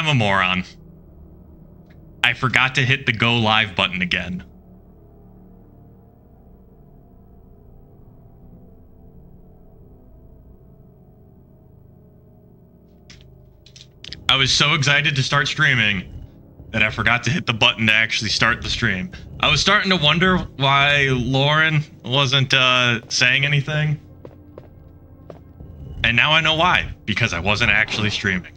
I'm a moron. I forgot to hit the go live button again. I was so excited to start streaming that I forgot to hit the button to actually start the stream. I was starting to wonder why Lauren wasn't saying anything. And now I know why. Because I wasn't actually streaming.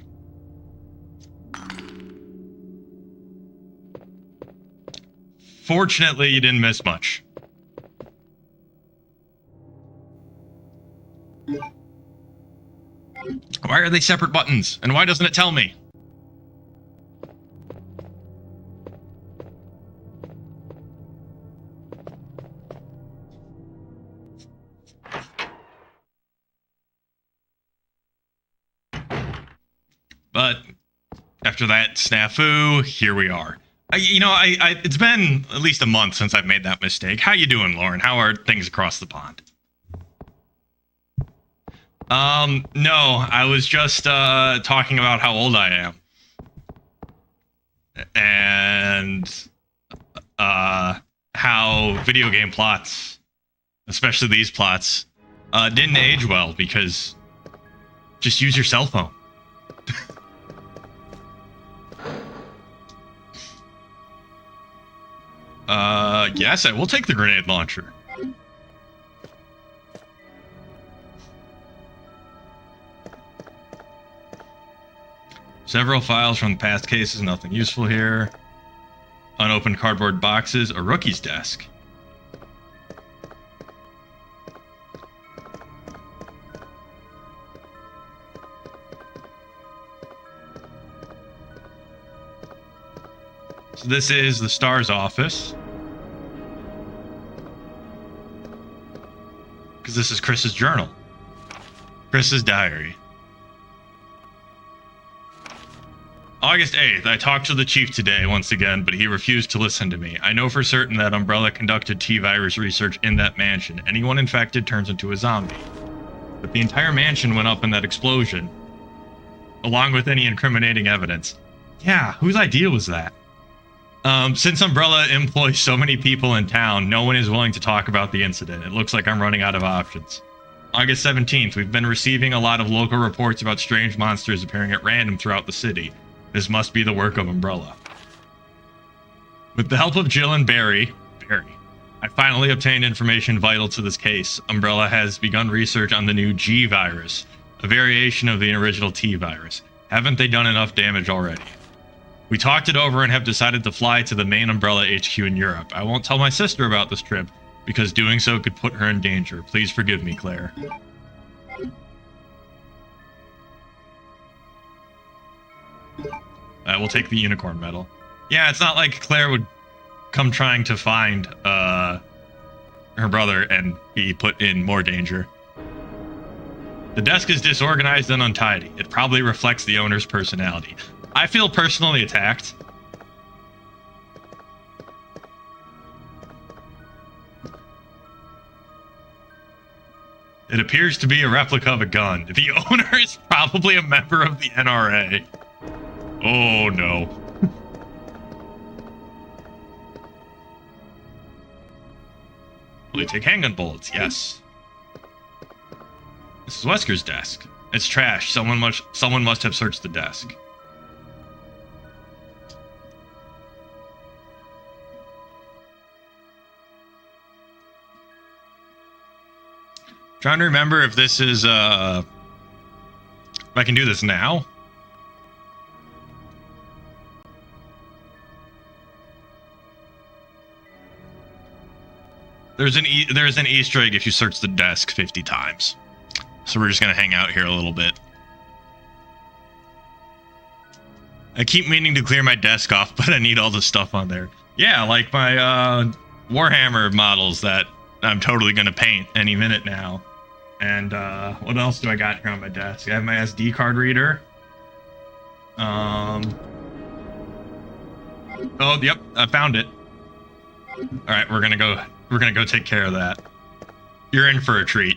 Fortunately, you didn't miss much. Why are they separate buttons? And why doesn't it tell me? But after that snafu, here we are. It's been at least a month since I've made that mistake. How you doing, Lauren? How are things across the pond? No, I was just talking about how old I am. And how video game plots, especially these plots, didn't age well because just use your cell phone. Yes, I will take the grenade launcher. Several files from past cases, nothing useful here. Unopened cardboard boxes, a rookie's desk. So this is the STARS office. Because this is Chris's journal. Chris's diary. August 8th, I talked to the chief today once again, but he refused to listen to me. I know for certain that Umbrella conducted T-virus research in that mansion. Anyone infected turns into a zombie. But the entire mansion went up in that explosion, along with any incriminating evidence. Yeah, whose idea was that? Since Umbrella employs so many people in town, no one is willing to talk about the incident. It looks like I'm running out of options. August 17th, we've been receiving a lot of local reports about strange monsters appearing at random throughout the city. This must be the work of Umbrella. With the help of Jill and Barry, I finally obtained information vital to this case. Umbrella has begun research on the new G virus, a variation of the original T virus. Haven't they done enough damage already? We talked it over and have decided to fly to the main Umbrella HQ in Europe. I won't tell my sister about this trip, because doing so could put her in danger. Please forgive me, Claire. I will take the unicorn medal. Yeah, it's not like Claire would come trying to find her brother and be put in more danger. The desk is disorganized and untidy. It probably reflects the owner's personality. I feel personally attacked. It appears to be a replica of a gun. The owner is probably a member of the NRA. Oh no. Will you take handgun bullets? Yes. This is Wesker's desk. It's trash. Someone must have searched the desk. Trying to remember if this is if I can do this now. There's an Easter egg if you search the desk 50 times. So we're just gonna hang out here a little bit. I keep meaning to clear my desk off, but I need all the stuff on there. Yeah, like my Warhammer models that I'm totally gonna paint any minute now. And what else do I got here on my desk? I have my SD card reader. Oh, yep, I found it. All right, we're gonna go take care of that. You're in for a treat.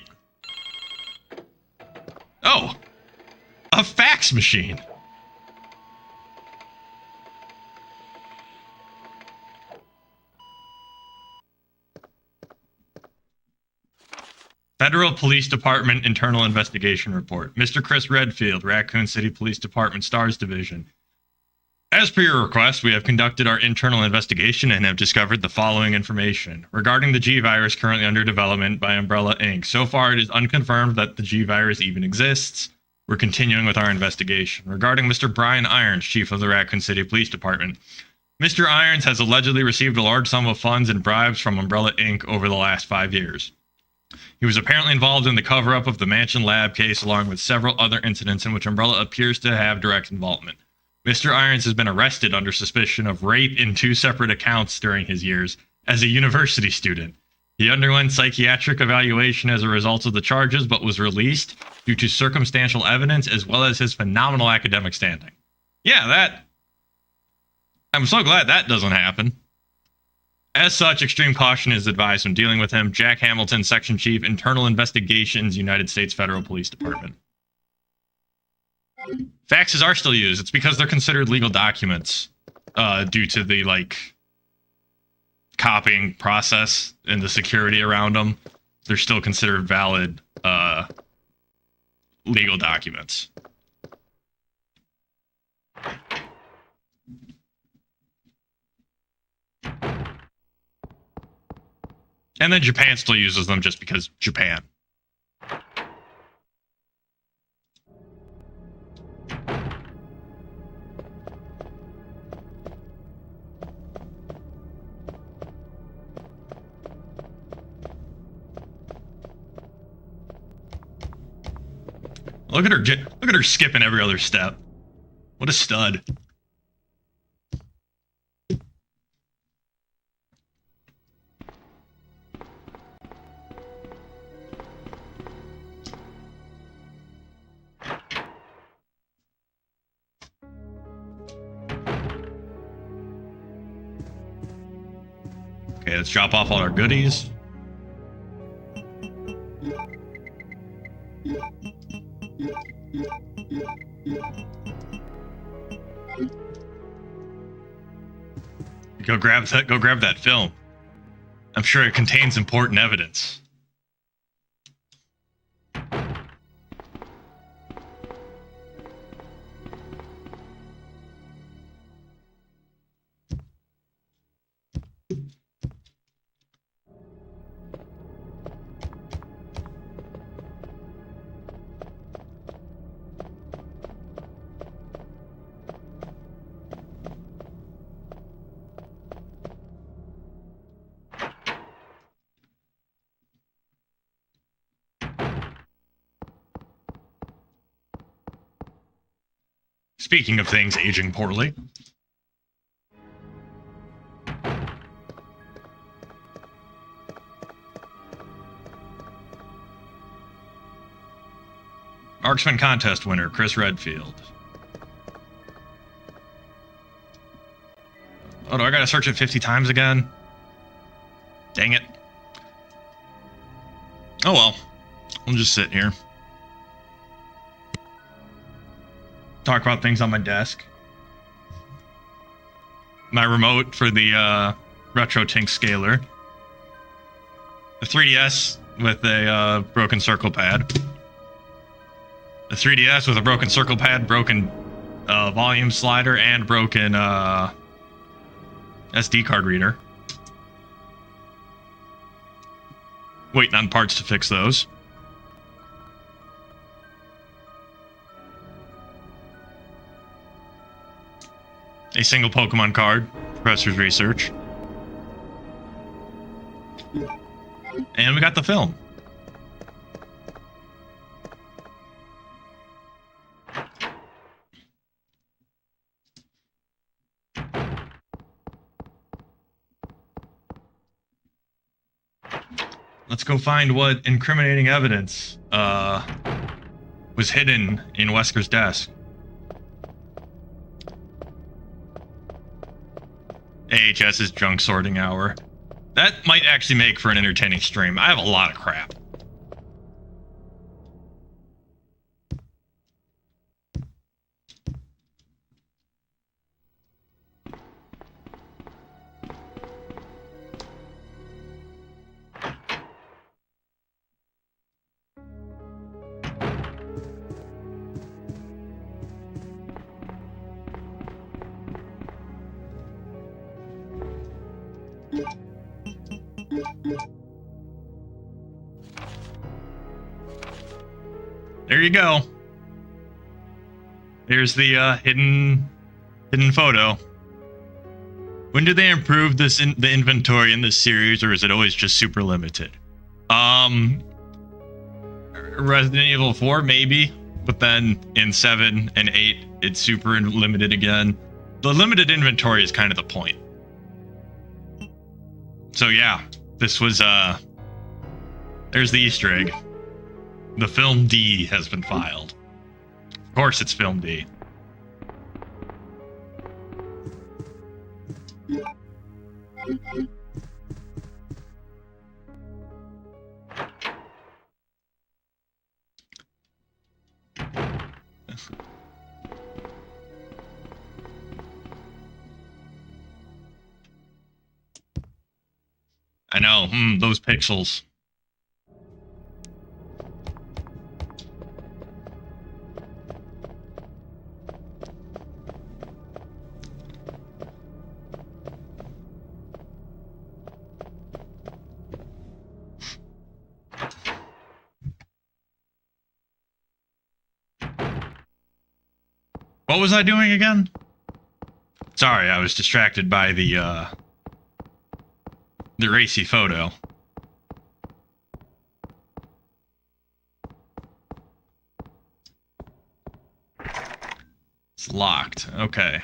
Oh, a fax machine. Federal Police Department Internal Investigation Report. Mr. Chris Redfield, Raccoon City Police Department, STARS Division. As per your request, we have conducted our internal investigation and have discovered the following information. Regarding the G virus currently under development by Umbrella Inc., so far it is unconfirmed that the G virus even exists. We're continuing with our investigation. Regarding Mr. Brian Irons, chief of the Raccoon City Police Department, Mr. Irons has allegedly received a large sum of funds and bribes from Umbrella Inc. over the last 5 years. He was apparently involved in the cover-up of the Mansion Lab case along with several other incidents in which Umbrella appears to have direct involvement. Mr. Irons has been arrested under suspicion of rape in 2 separate accounts during his years as a university student. He underwent psychiatric evaluation as a result of the charges, but was released due to circumstantial evidence as well as his phenomenal academic standing. Yeah, I'm so glad that doesn't happen. As such, extreme caution is advised when dealing with him. Jack Hamilton, Section Chief, Internal Investigations, United States Federal Police Department. Faxes are still used. It's because they're considered legal documents due to the, copying process and the security around them. They're still considered valid legal documents. And then Japan still uses them just because Japan. Look at her skipping every other step. What a stud. Okay, let's drop off all our goodies. Go grab that film. I'm sure it contains important evidence. Speaking of things aging poorly. Marksman contest winner, Chris Redfield. Oh, do I gotta search it 50 times again? Dang it. Oh well. I'll just sit here. Talk about things on my desk. My remote for the RetroTink scaler. The 3DS with a broken circle pad. The 3DS with a broken circle pad, broken volume slider, and broken SD card reader. Waiting on parts to fix those. A single Pokemon card, Professor's Research. And we got the film. Let's go find what incriminating evidence was hidden in Wesker's desk. AHS's junk sorting hour. That might actually make for an entertaining stream. I have a lot of crap. There you go. There's the hidden photo. When do they improve the inventory in this series, or is it always just super limited? Resident Evil 4 maybe, but then in 7 and 8 it's super limited again. The limited inventory is kind of the point. So yeah, this was there's the Easter egg. The film D has been filed. Of course it's film D. I know, those pixels. What was I doing again? Sorry, I was distracted by the racy photo. It's locked. Okay.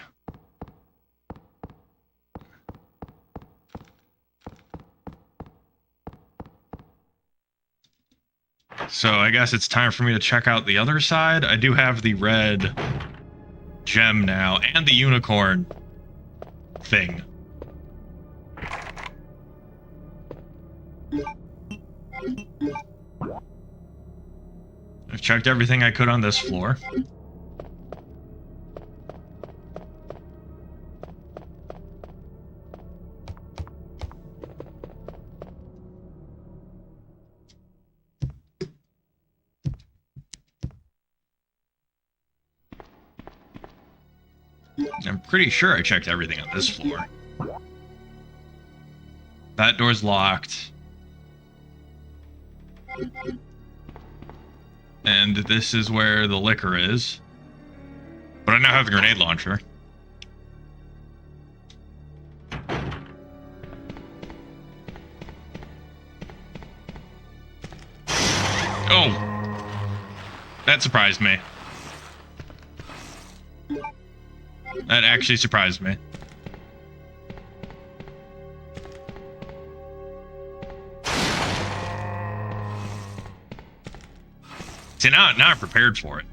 So I guess it's time for me to check out the other side. I do have the red gem now and the unicorn thing. I've checked everything I could on this floor. I'm pretty sure I checked everything on this floor. That door's locked. And this is where the liquor is. But I now have the grenade launcher. Oh! That surprised me. That actually surprised me. See, now I'm prepared for it.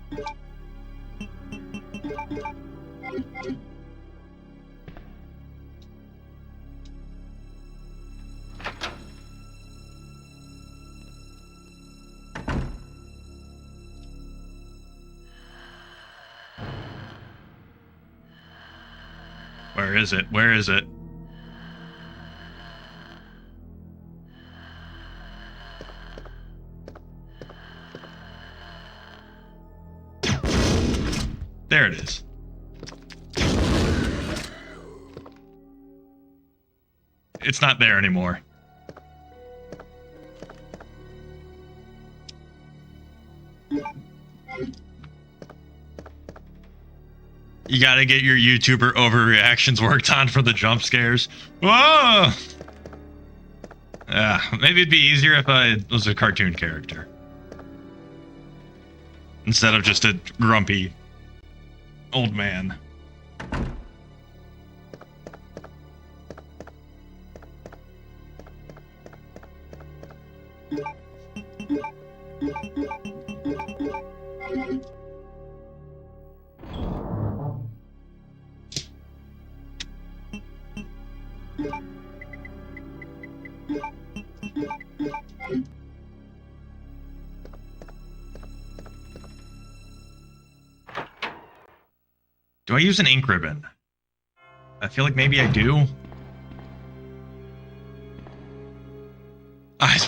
Where is it? Where is it? There it is. It's not there anymore. You gotta get your YouTuber overreactions worked on for the jump scares. Whoa! Maybe it'd be easier if I was a cartoon character. Instead of just a grumpy old man. Do I use an ink ribbon? I feel like maybe I do.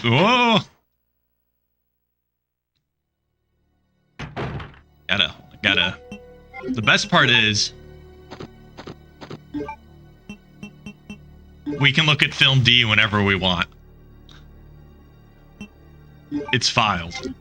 Whoa! Gotta. The best part is we can look at film D whenever we want. It's filed.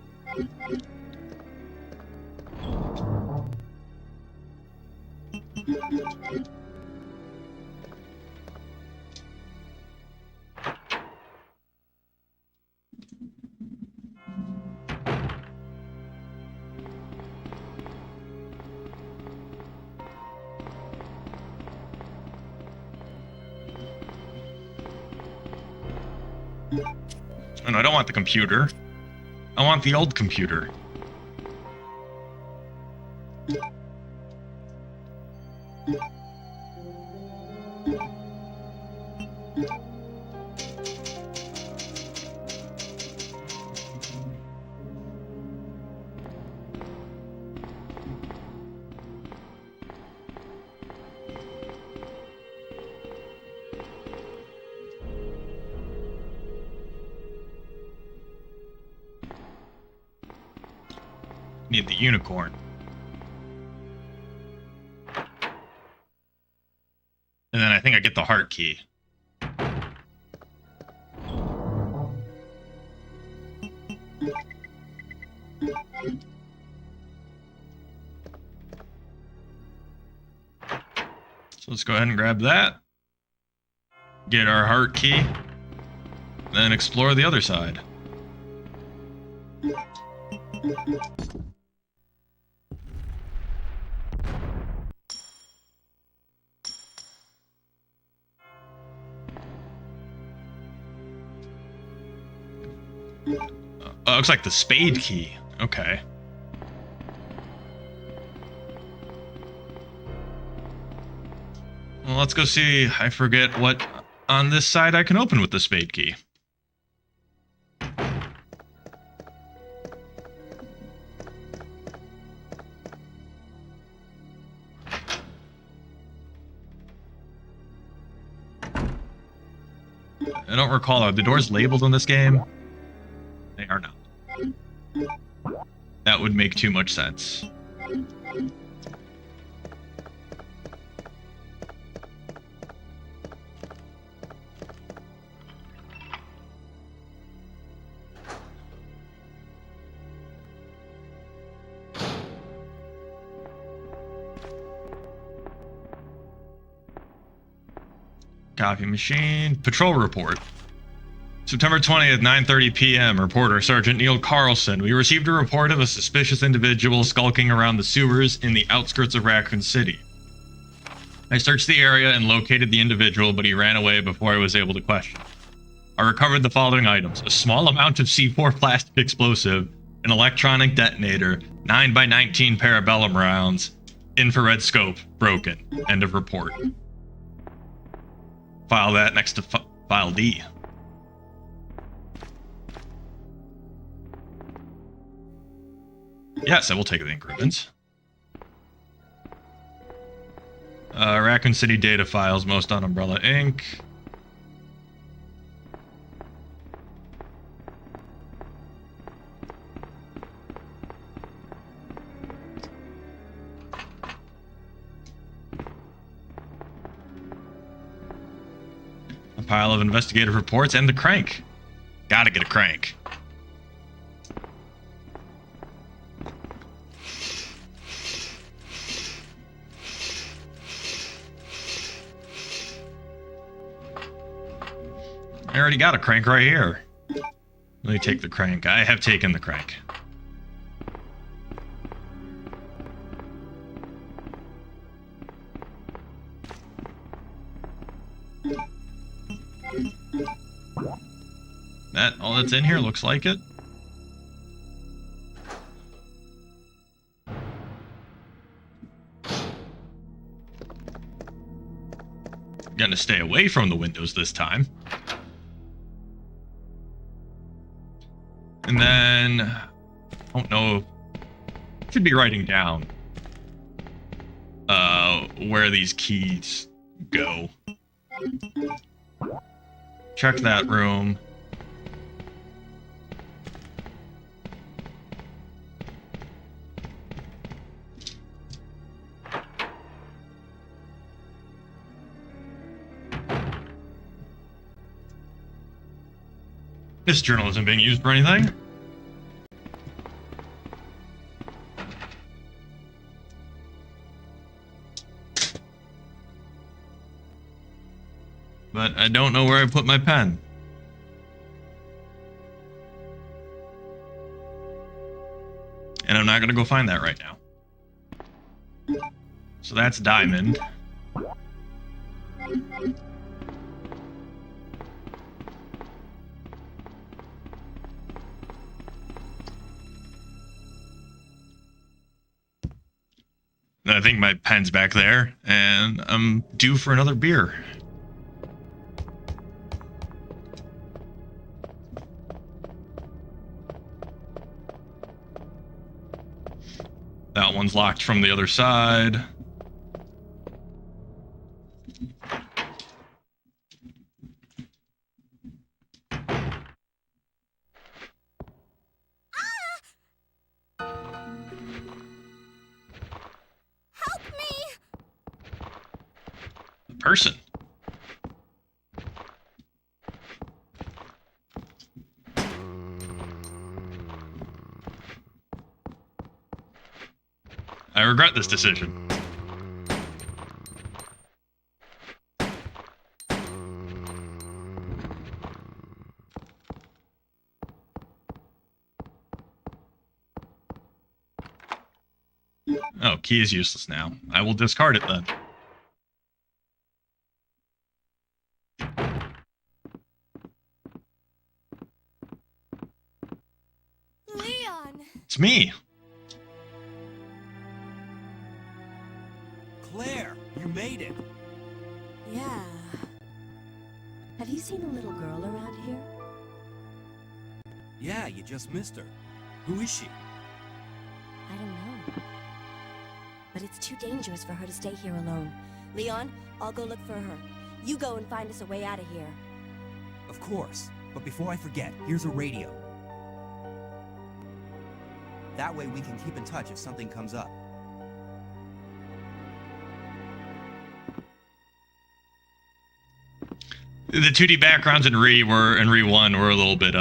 And I don't want the computer. I want the old computer. Need the unicorn. And then I think I get the heart key. So let's go ahead and grab that. Get our heart key. Then explore the other side. Looks like the spade key. Okay. Well, let's go see. I forget what on this side I can open with the spade key. I don't recall. Are the doors labeled in this game? They are not. That would make too much sense. Copy machine. Patrol report. September 20th, 9:30 p.m. Reporter Sergeant Neil Carlson. We received a report of a suspicious individual skulking around the sewers in the outskirts of Raccoon City. I searched the area and located the individual, but he ran away before I was able to question him. I recovered the following items: a small amount of C4 plastic explosive, an electronic detonator, 9x19 parabellum rounds, infrared scope, broken. End of report. File that next to file D. Yes, I will take the improvements. Raccoon City data files, most on Umbrella Inc. A pile of investigative reports and the crank. Gotta get a crank. I already got a crank right here. Let me take the crank. I have taken the crank. That all that's in here looks like it. Gonna stay away from the windows this time. And then, I don't know, should be writing down where these keys go. Check that room. This journal isn't being used for anything. but I don't know where I put my pen. And I'm not going to go find that right now. So that's diamond. I think my pen's back there, and I'm due for another beer. That one's locked from the other side. Person. I regret this decision. Oh, key is useless now. I will discard it then. It's me. Claire, you made it. Yeah. Have you seen a little girl around here? Yeah, you just missed her. Who is she? I don't know. But it's too dangerous for her to stay here alone. Leon, I'll go look for her. You go and find us a way out of here. Of course. But before I forget, here's a radio. That way we can keep in touch if something comes up. The 2D backgrounds in Re 1 were a little bit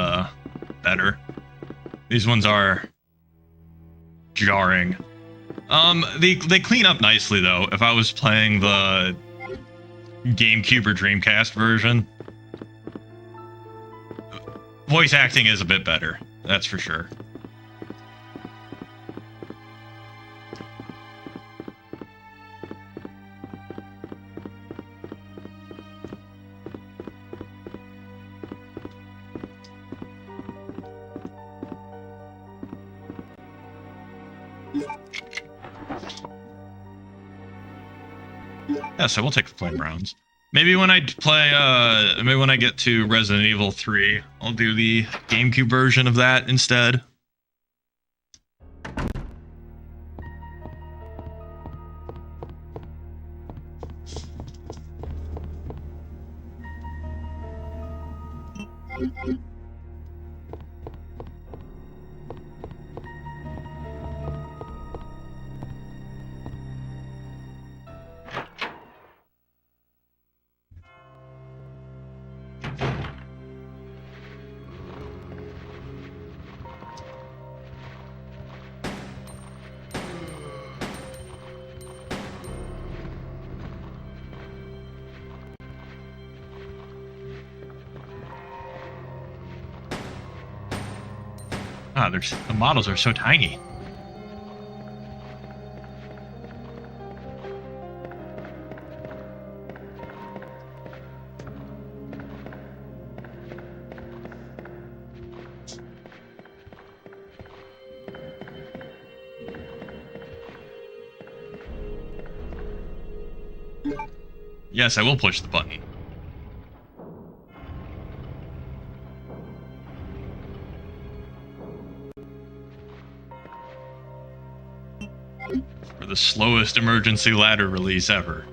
better. These ones are jarring. They clean up nicely though. If I was playing the GameCube or Dreamcast version, voice acting is a bit better. That's for sure. Yeah, so we'll take the flame rounds. Maybe when I play, maybe when I get to Resident Evil 3, I'll do the GameCube version of that instead. Ah, the models are so tiny. Yes, I will push the button. For the slowest emergency ladder release ever.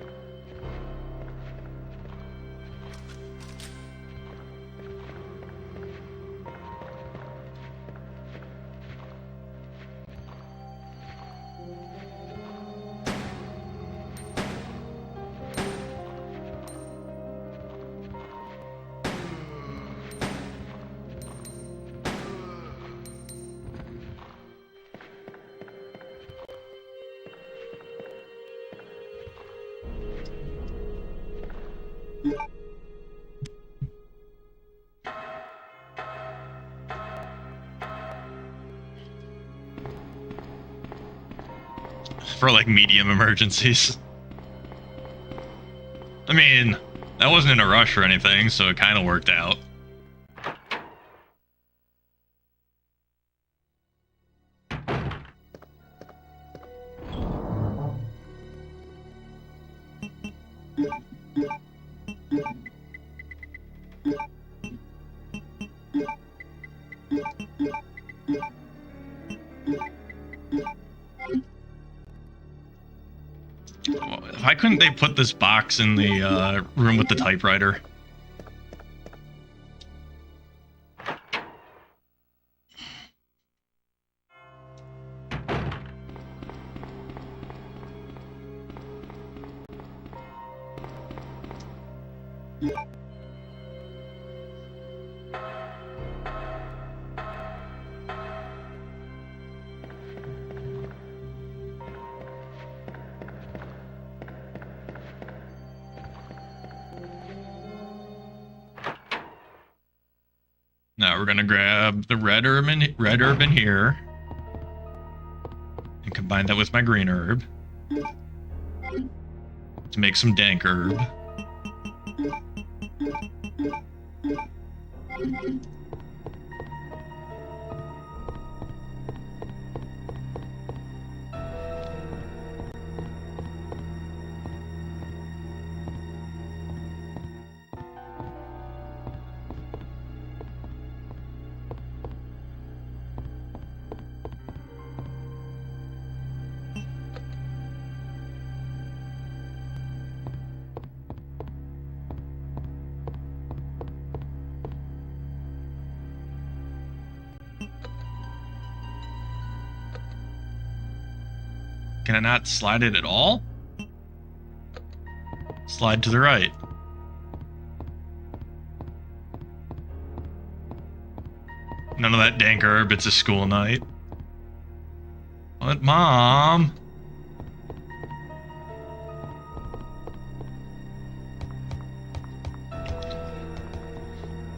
for like medium emergencies. I mean, that wasn't in a rush or anything, so it kind of worked out. Why couldn't they put this box in the room with the typewriter? Now we're gonna grab the red herb in here and combine that with my green herb to make some dank herb. Can I not slide it at all? Slide to the right. None of that dank herb, it's a school night. What, Mom?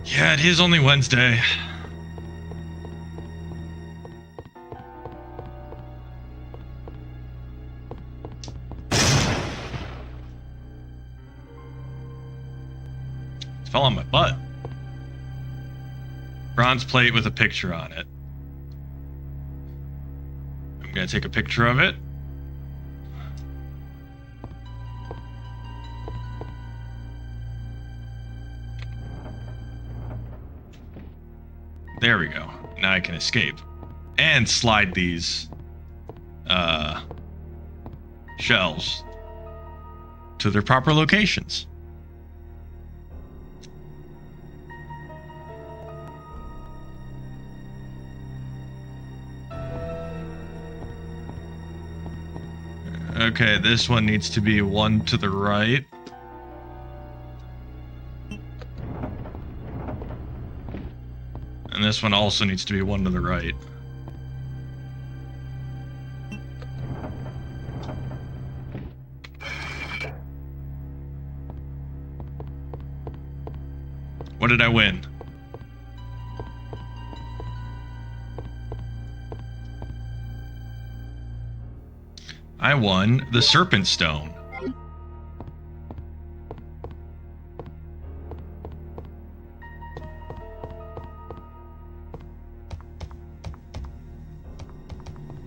Yeah, it is only Wednesday. Fell on my butt. Bronze plate with a picture on it. I'm gonna take a picture of it. There we go. Now I can escape. And slide these shells to their proper locations. Okay, this one needs to be one to the right. And this one also needs to be one to the right. What did I win? I won the Serpent Stone.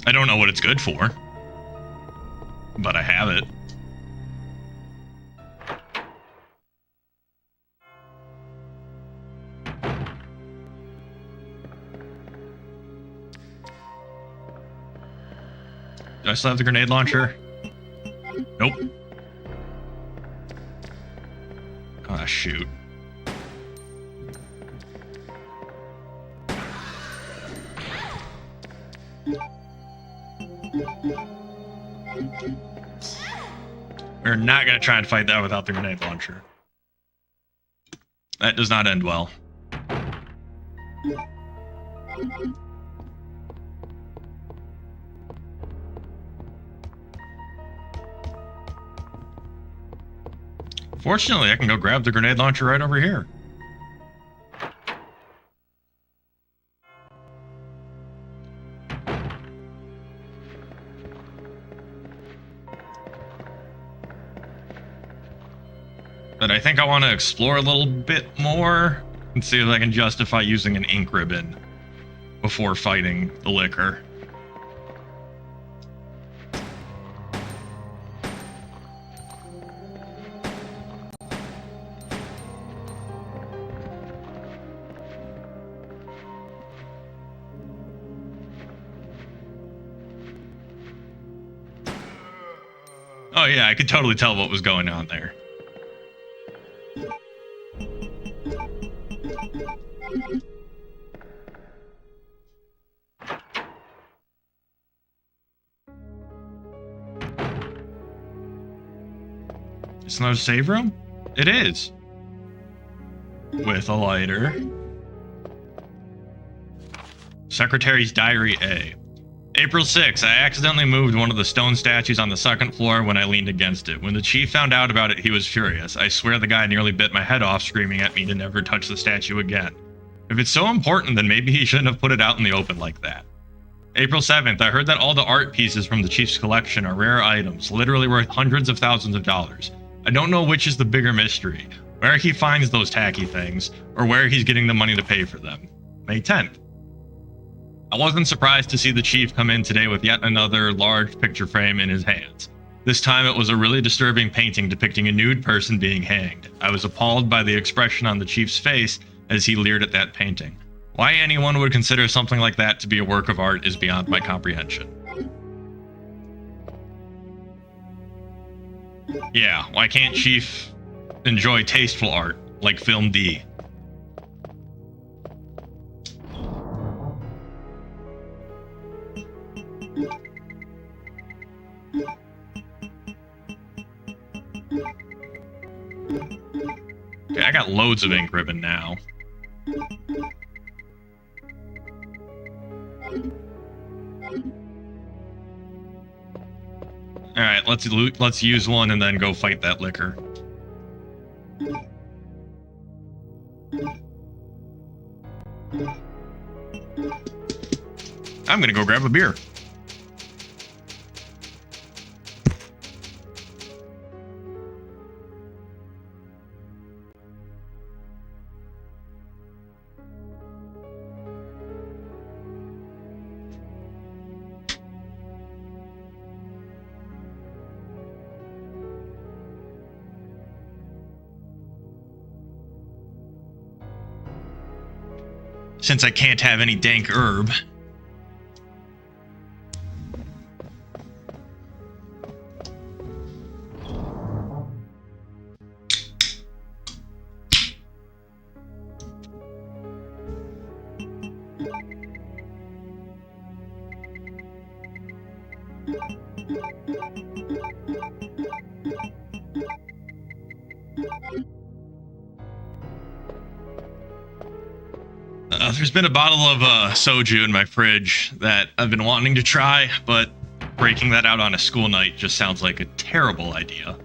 I don't know what it's good for, but I have it. Do I still have the grenade launcher? Nope. Ah, shoot. We're not going to try and fight that without the grenade launcher. That does not end well. Fortunately, I can go grab the grenade launcher right over here. that I think I want to explore a little bit more and see if I can justify using an ink ribbon before fighting the liquor. Oh yeah, I could totally tell what was going on there. It's not a save room? It is. With a lighter. Secretary's Diary A. April 6, I accidentally moved one of the stone statues on the second floor when I leaned against it. When the chief found out about it, he was furious. I swear the guy nearly bit my head off, screaming at me to never touch the statue again. If it's so important, then maybe he shouldn't have put it out in the open like that. April 7th, I heard that all the art pieces from the chief's collection are rare items, literally worth hundreds of thousands of dollars. I don't know which is the bigger mystery, where he finds those tacky things, or where he's getting the money to pay for them. May 10th. I wasn't surprised to see the chief come in today with yet another large picture frame in his hands. This time it was a really disturbing painting depicting a nude person being hanged. I was appalled by the expression on the chief's face as he leered at that painting. Why anyone would consider something like that to be a work of art is beyond my comprehension. Yeah, why can't Chief enjoy tasteful art like Film D? Okay, I got loads of ink ribbon now. All right, let's use one and then go fight that liquor. I'm gonna go grab a beer. Since I can't have any dank herb. There's been a bottle of soju in my fridge that I've been wanting to try, but breaking that out on a school night just sounds like a terrible idea.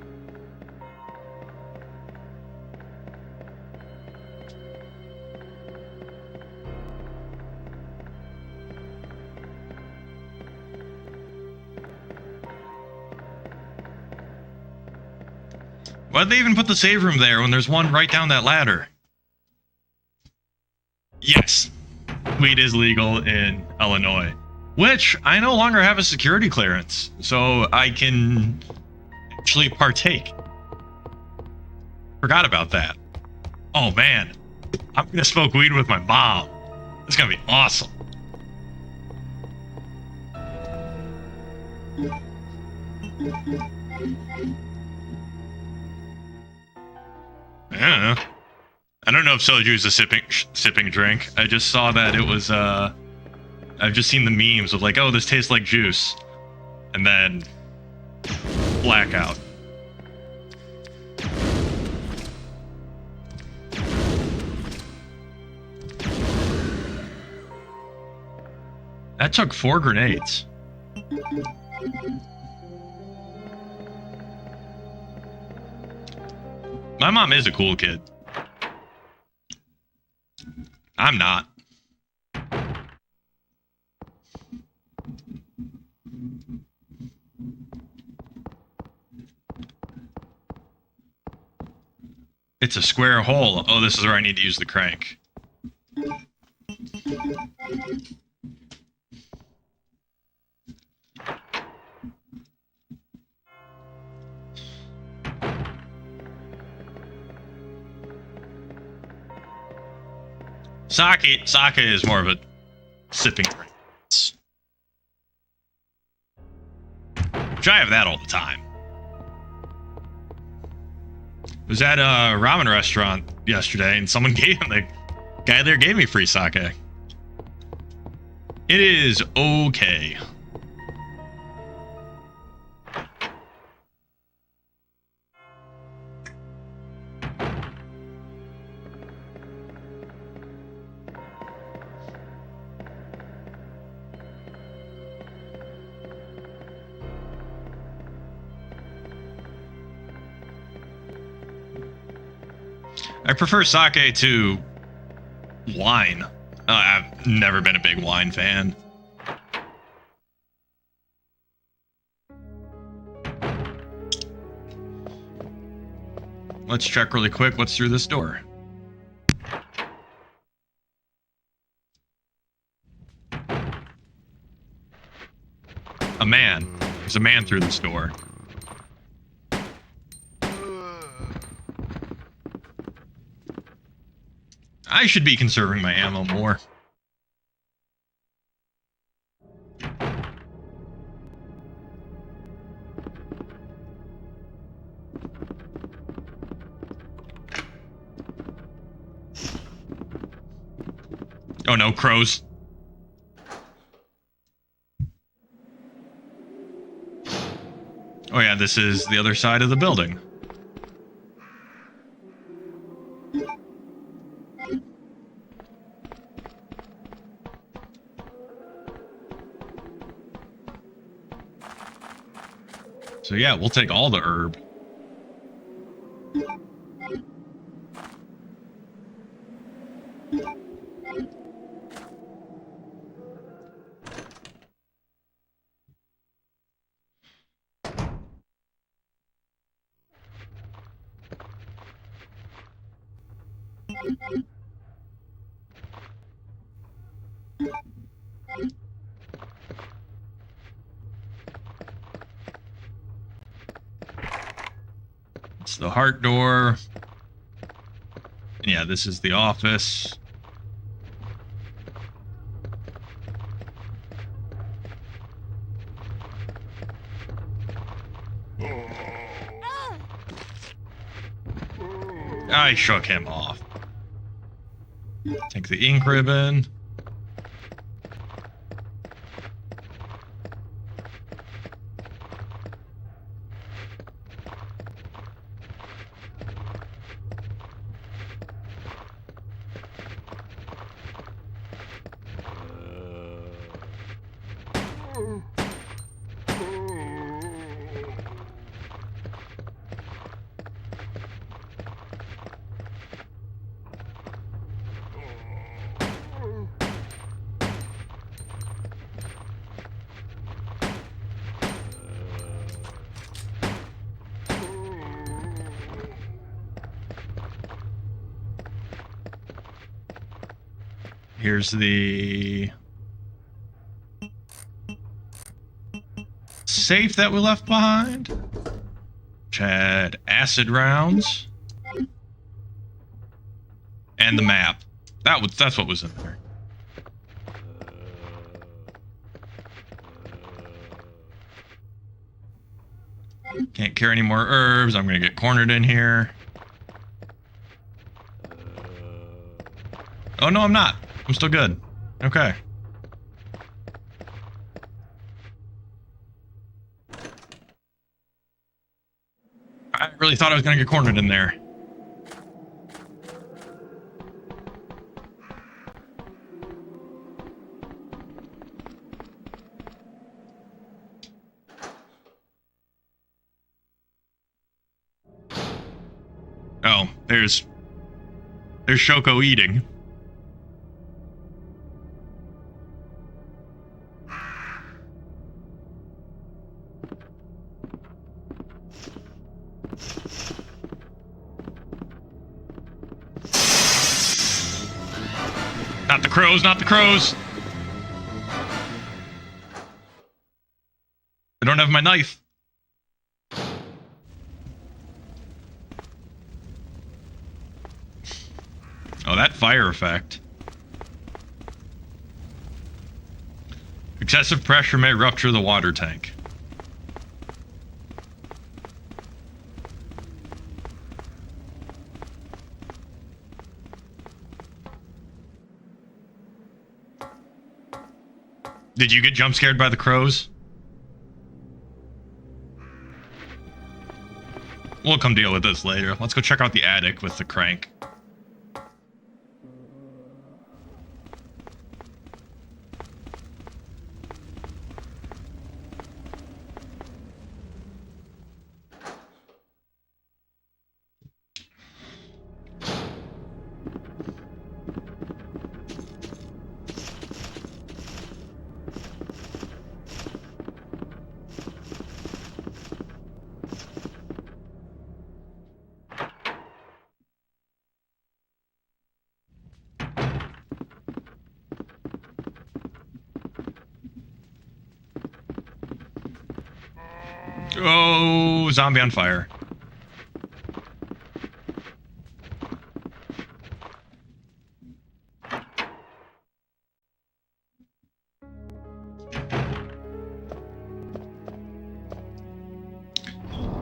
Why'd they even put the save room there when there's one right down that ladder? Yes, weed is legal in Illinois, which I no longer have a security clearance, so I can actually partake. Forgot about that. Oh man, I'm gonna smoke weed with my mom. It's gonna be awesome. Yeah. I don't know if soju is a sipping drink. I just saw that it was, I've just seen the memes of like, oh, this tastes like juice. And then blackout. That took 4 grenades. My mom is a cool kid. I'm not. It's a square hole. Oh, this is where I need to use the crank. Sake is more of a sipping drink. Which I have that all the time. I was at a ramen restaurant yesterday, and someone the guy there gave me free sake. It is okay. I prefer sake to wine. I've never been a big wine fan. Let's check really quick what's through this door. A man. There's a man through this door. I should be conserving my ammo more. Oh no, crows. Oh yeah, this is the other side of the building. So yeah, we'll take all the herb. It's the heart door. Yeah, this is the office. I shook him off. Take the ink ribbon. Here's the safe that we left behind, which had acid rounds, and the map. That's what was in there. Can't carry any more herbs. I'm gonna get cornered in here. Oh no, I'm not. I'm still good. Okay. I really thought I was gonna get cornered in there. Oh, there's Shoko eating. Not the crows, not the crows! I don't have my knife. Oh, that fire effect. Excessive pressure may rupture the water tank. Did you get jump scared by the crows? We'll come deal with this later. Let's go check out the attic with the crank. Oh, zombie on fire.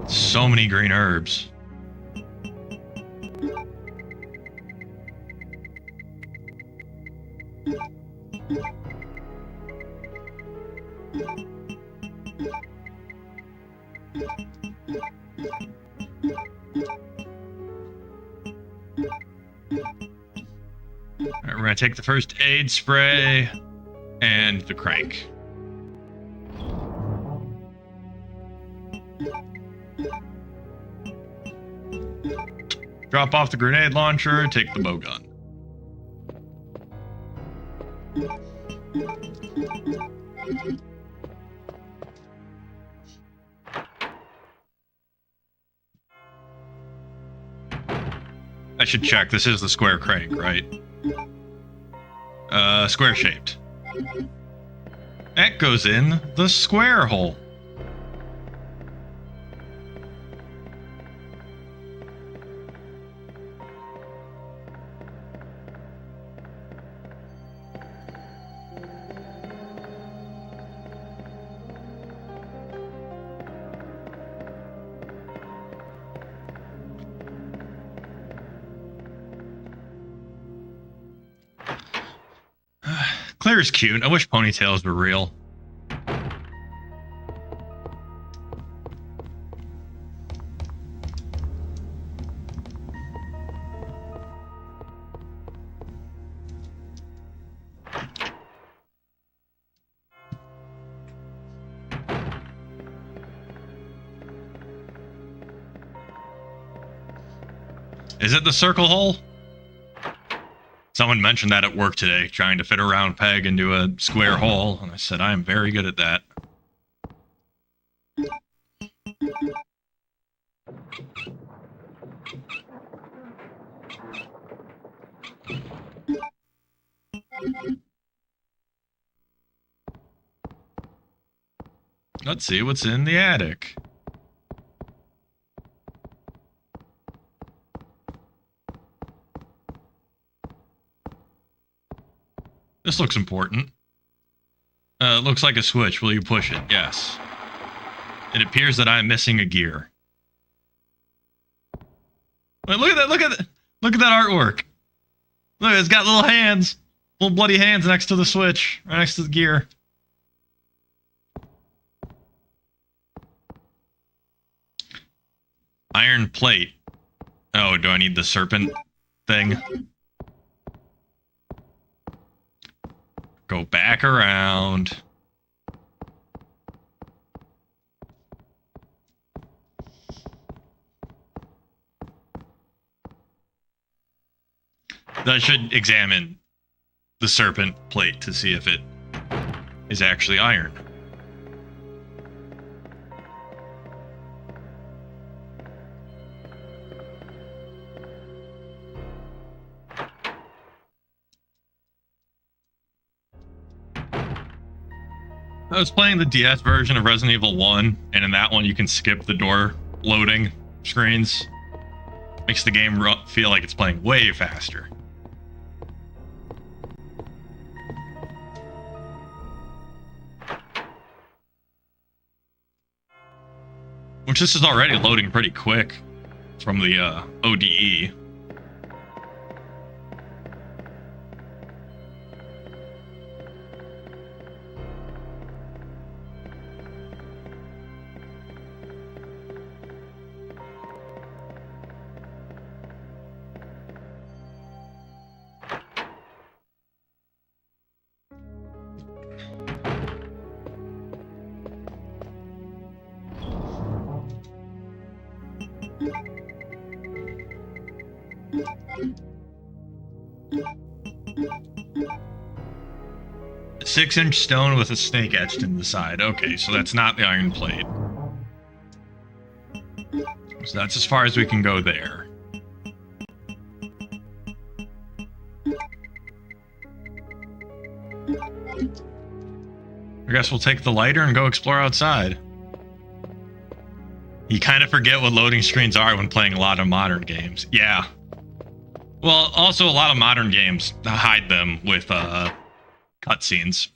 So many green herbs. Alright, we're gonna take the first aid spray and the crank. Drop off the grenade launcher, take the bow gun. I should check. This is the square crank, right? Square shaped. That goes in the square hole. Claire's cute. I wish ponytails were real. Is it the circle hole? Someone mentioned that at work today, trying to fit a round peg into a square hole, and I said, I am very good at that. Let's see what's in the attic. This looks important. Looks like a switch. Will you push it? Yes. It appears that I'm missing a gear. Wait, look at that! Look at that! Look at that artwork! Look, it's got little hands, little bloody hands next to the switch, right next to the gear. Iron plate. Oh, do I need the serpent thing? Go back around. I should examine the serpent plate to see if it is actually iron. I was playing the DS version of Resident Evil 1, and in that one you can skip the door loading screens. Makes the game feel like it's playing way faster. Which this is already loading pretty quick from the ODE. A 6-inch stone with a snake etched in the side. Okay, so that's not the iron plate. So that's as far as we can go there. I guess we'll take the lighter and go explore outside. You kind of forget what loading screens are when playing a lot of modern games. Yeah. Well, also a lot of modern games hide them with cutscenes.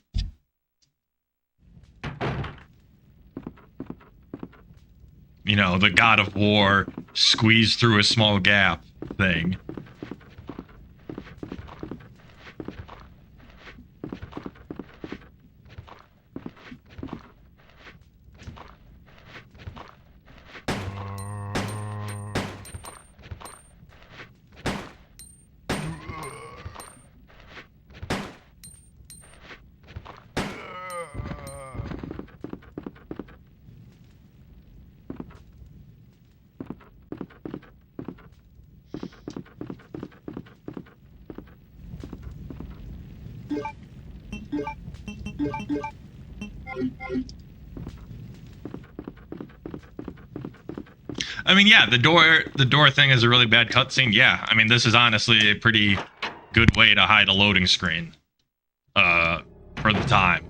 You know, the God of War squeeze through a small gap thing. I mean, yeah, the door thing is a really bad cutscene. Yeah, I mean, this is honestly a pretty good way to hide a loading screen for the time.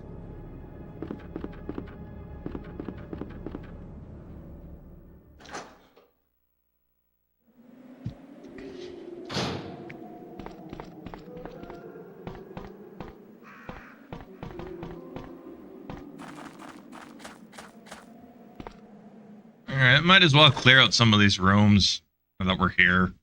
Alright, might as well clear out some of these rooms now that we're here.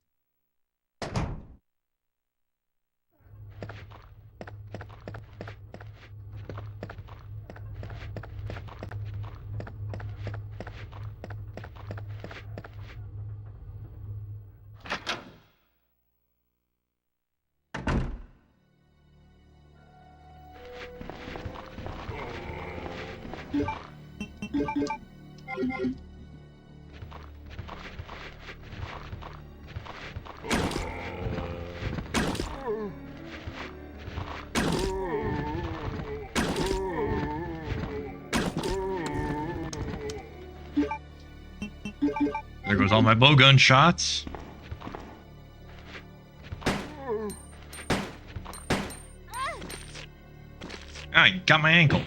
There goes all my bowgun shots. I got my ankle.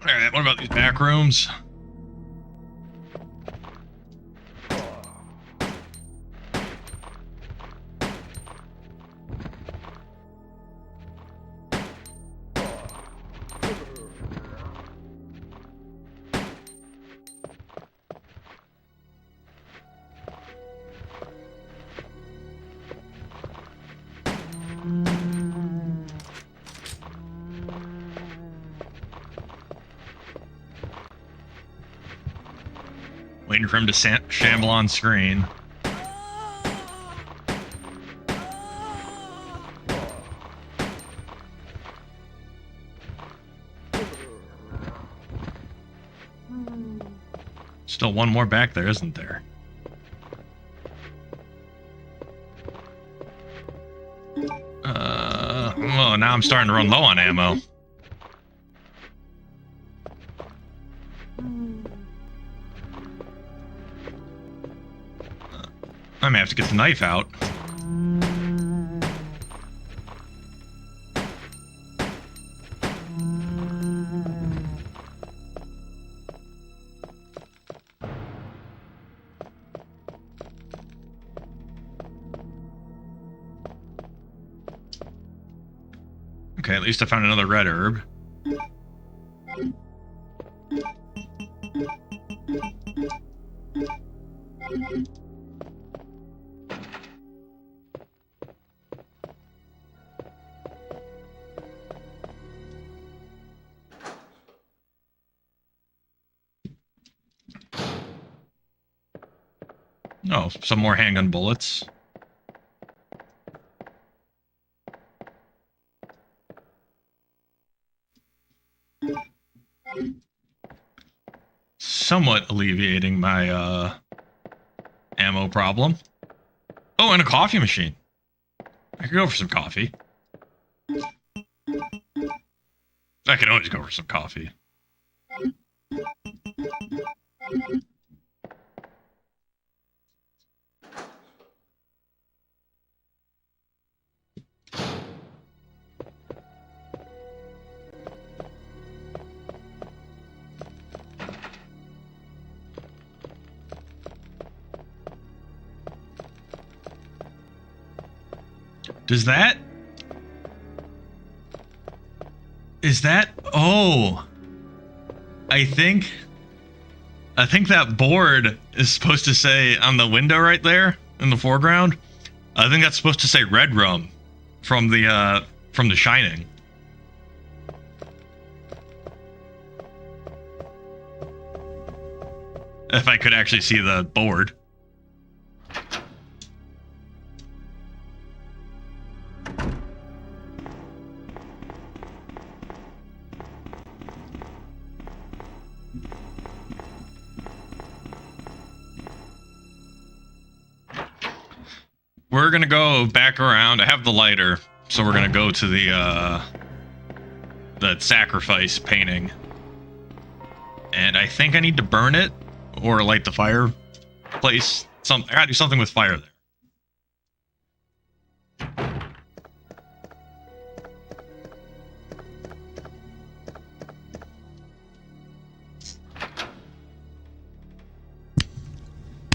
Alright, what about these back rooms? Waiting for him to shamble on screen. Still one more back there, isn't there? Well, now I'm starting to run low on ammo. I may have to get the knife out. Okay, at least I found another red herb. Oh, some more handgun bullets. Somewhat alleviating my ammo problem. Oh, and a coffee machine. I could go for some coffee. I can always go for some coffee. Does that... Is that... Oh. I think that board is supposed to say on the window right there in the foreground. I think that's supposed to say Red Rum from The Shining. If I could actually see the board. We're gonna go back around. I have the lighter, so we're gonna go to the sacrifice painting. And I think I need to burn it or light the fireplace. I gotta do something with fire there.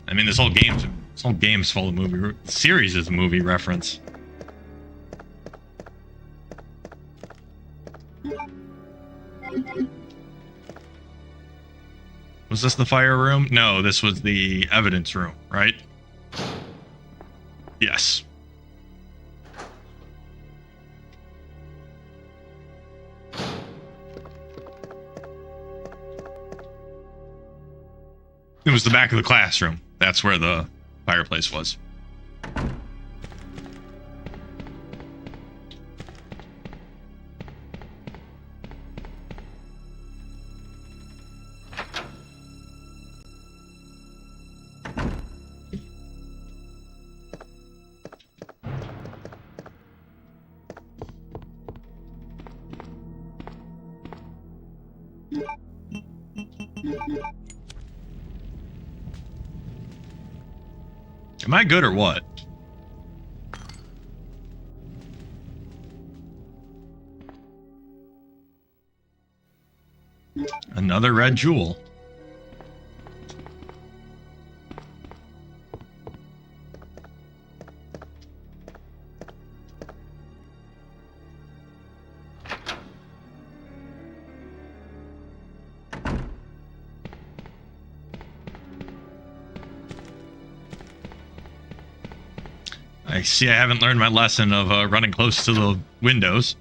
I mean, this whole game's full of movie. Series is a movie reference. Was this the fire room? No, this was the evidence room, right? Yes. It was the back of the classroom. That's where the fireplace was. Am I good or what? Another red jewel. I see I haven't learned my lesson of running close to the windows.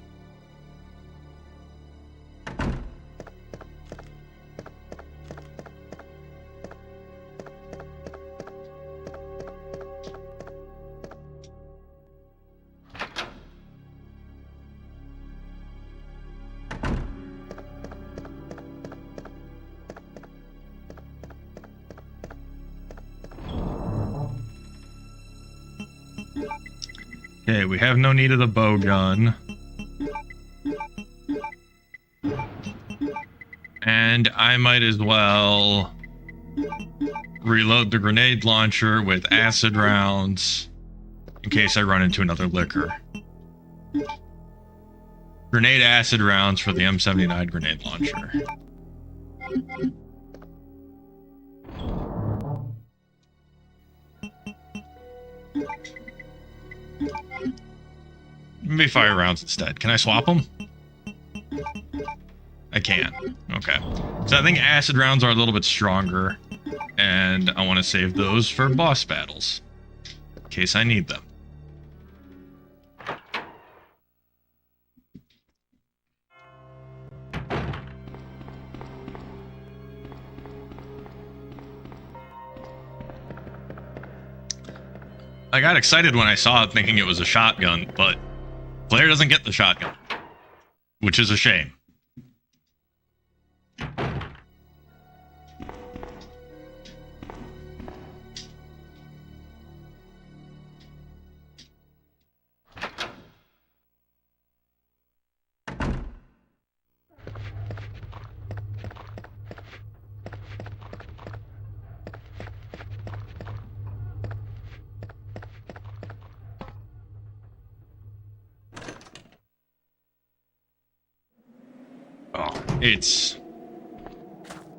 Okay, we have no need of the bow gun. And I might as well reload the grenade launcher with acid rounds in case I run into another liquor. Grenade acid rounds for the M79 grenade launcher. Maybe fire rounds instead. Can I swap them? I can. Okay. So I think acid rounds are a little bit stronger, and I want to save those for boss battles in case I need them. I got excited when I saw it thinking it was a shotgun, but Claire doesn't get the shotgun, which is a shame.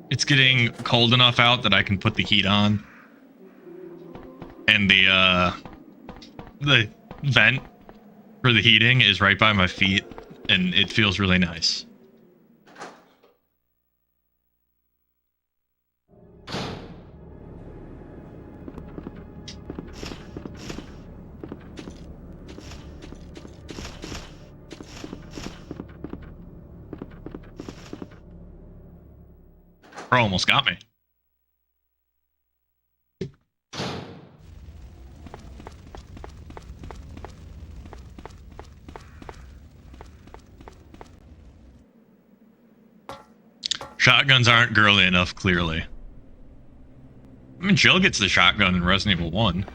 It's getting cold enough out that I can put the heat on. And the vent for the heating is right by my feet, and it feels really nice. Bro almost got me. Shotguns aren't girly enough, clearly. I mean, Jill gets the shotgun in Resident Evil 1.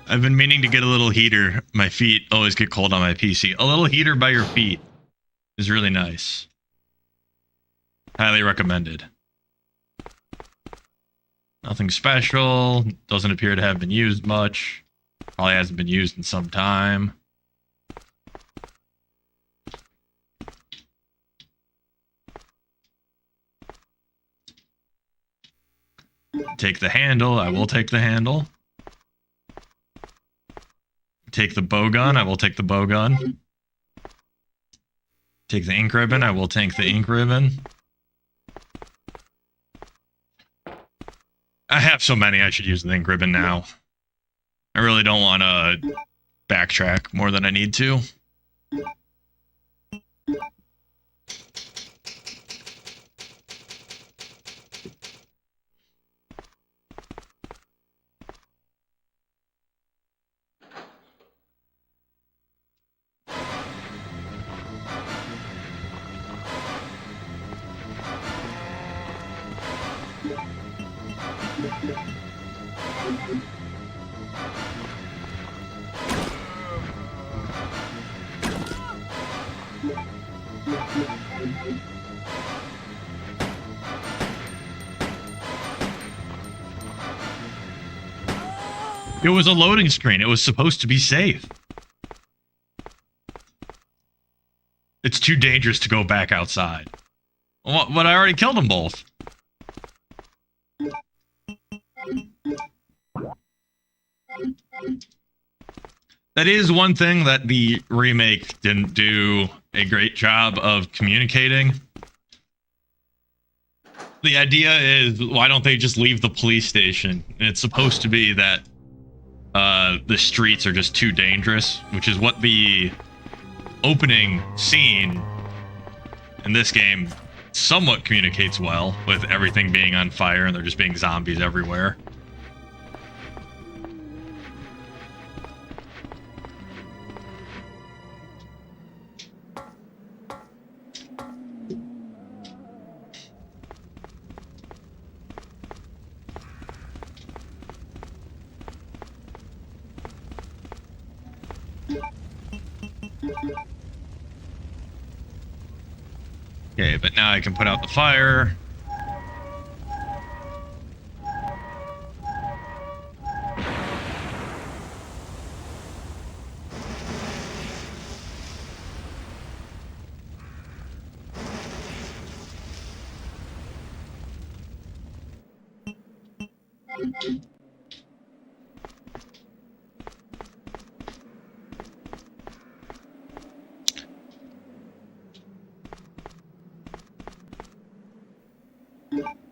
I've been meaning to get a little heater. My feet always get cold on my PC. A little heater by your feet is really nice. Highly recommended. Nothing special. Doesn't appear to have been used much. Probably hasn't been used in some time. Take the handle. I will take the handle. Take the bow gun. I will take the bow gun. Take the ink ribbon. I will take the ink ribbon. I have so many, I should use the ink ribbon now. I really don't want to backtrack more than I need to. It was a loading screen. It was supposed to be safe. It's too dangerous to go back outside. But I already killed them both. That is one thing that the remake didn't do a great job of communicating. The idea is, why don't they just leave the police station? And it's supposed to be that the streets are just too dangerous, which is what the opening scene in this game somewhat communicates well, with everything being on fire and there just being zombies everywhere. Okay, but now I can put out the fire.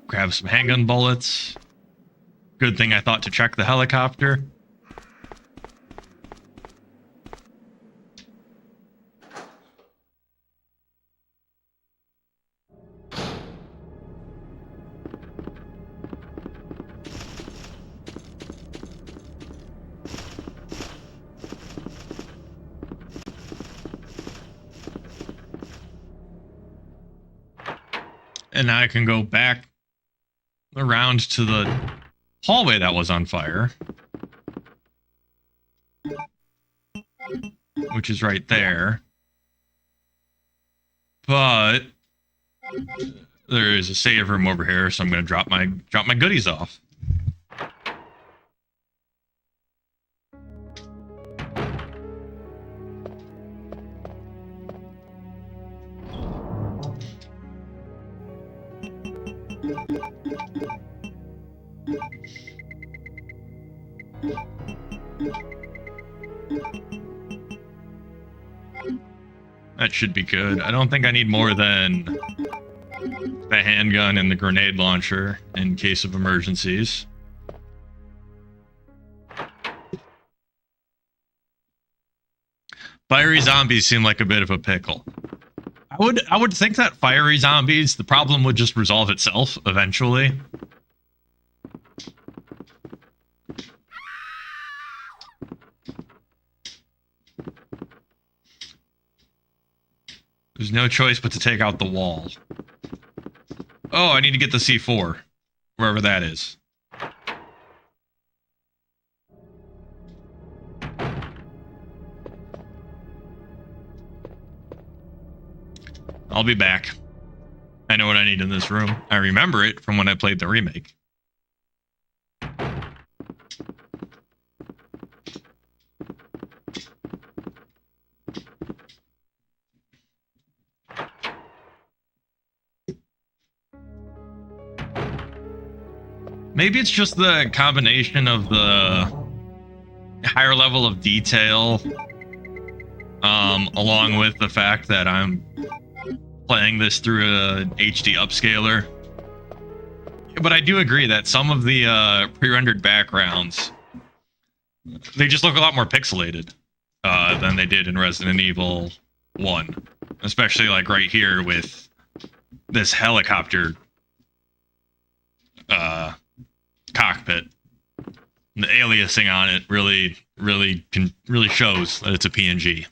Grab some handgun bullets. Good thing I thought to check the helicopter. And now I can go back around to the hallway that was on fire, which is right there. But there is a save room over here, so I'm going to drop my goodies off. That should be good. I don't think I need more than the handgun and the grenade launcher in case of emergencies. Fiery zombies seem like a bit of a pickle. I would think that fiery zombies, the problem would just resolve itself eventually. There's no choice but to take out the wall. Oh, I need to get the C4, wherever that is. I'll be back. I know what I need in this room. I remember it from when I played the remake. Maybe it's just the combination of the higher level of detail, along with the fact that I'm playing this through a HD upscaler. But I do agree that some of the pre-rendered backgrounds, they just look a lot more pixelated than they did in Resident Evil 1. Especially like right here with this helicopter cockpit. The aliasing on it really shows that it's a PNG.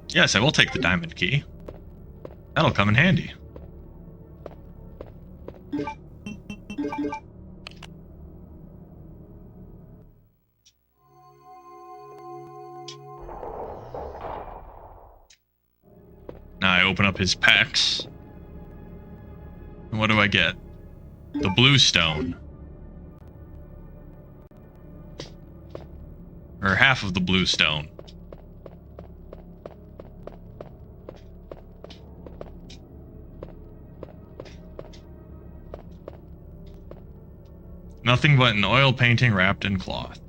Yes, I will take the diamond key. That'll come in handy. Now I open up his pecs. And what do I get? The blue stone. Or half of the blue stone. Nothing but an oil painting wrapped in cloth.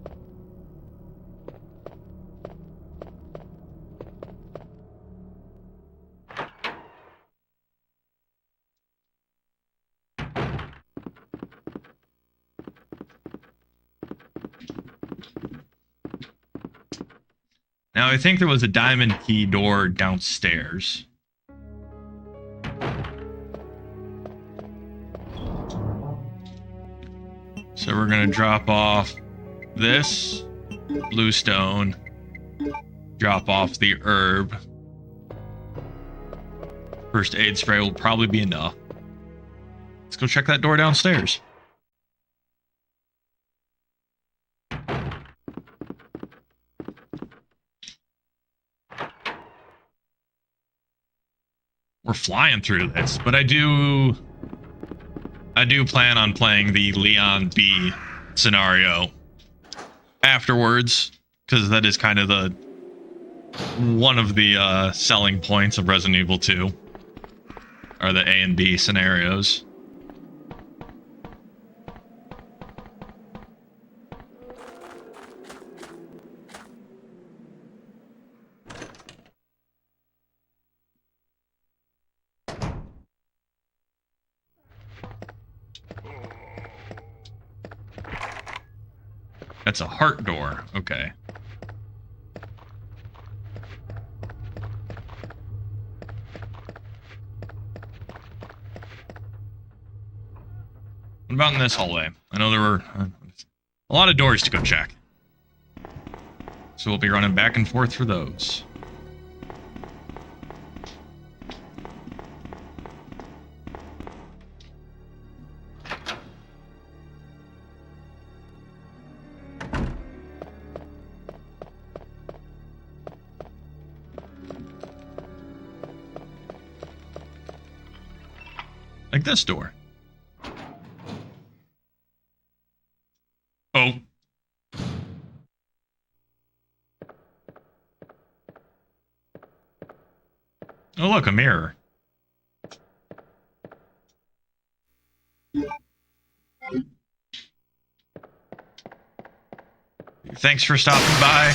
Now, I think there was a diamond key door downstairs. So we're going to drop off this, bluestone, drop off the herb. First aid spray will probably be enough. Let's go check that door downstairs. We're flying through this, but I do plan on playing the Leon B scenario afterwards, because that is kind of the one of the selling points of Resident Evil 2 are the A and B scenarios. That's a heart door. Okay. What about in this hallway? I know there were a lot of doors to go check. So we'll be running back and forth for those. Like this door. Oh. Oh, look, a mirror. Thanks for stopping by.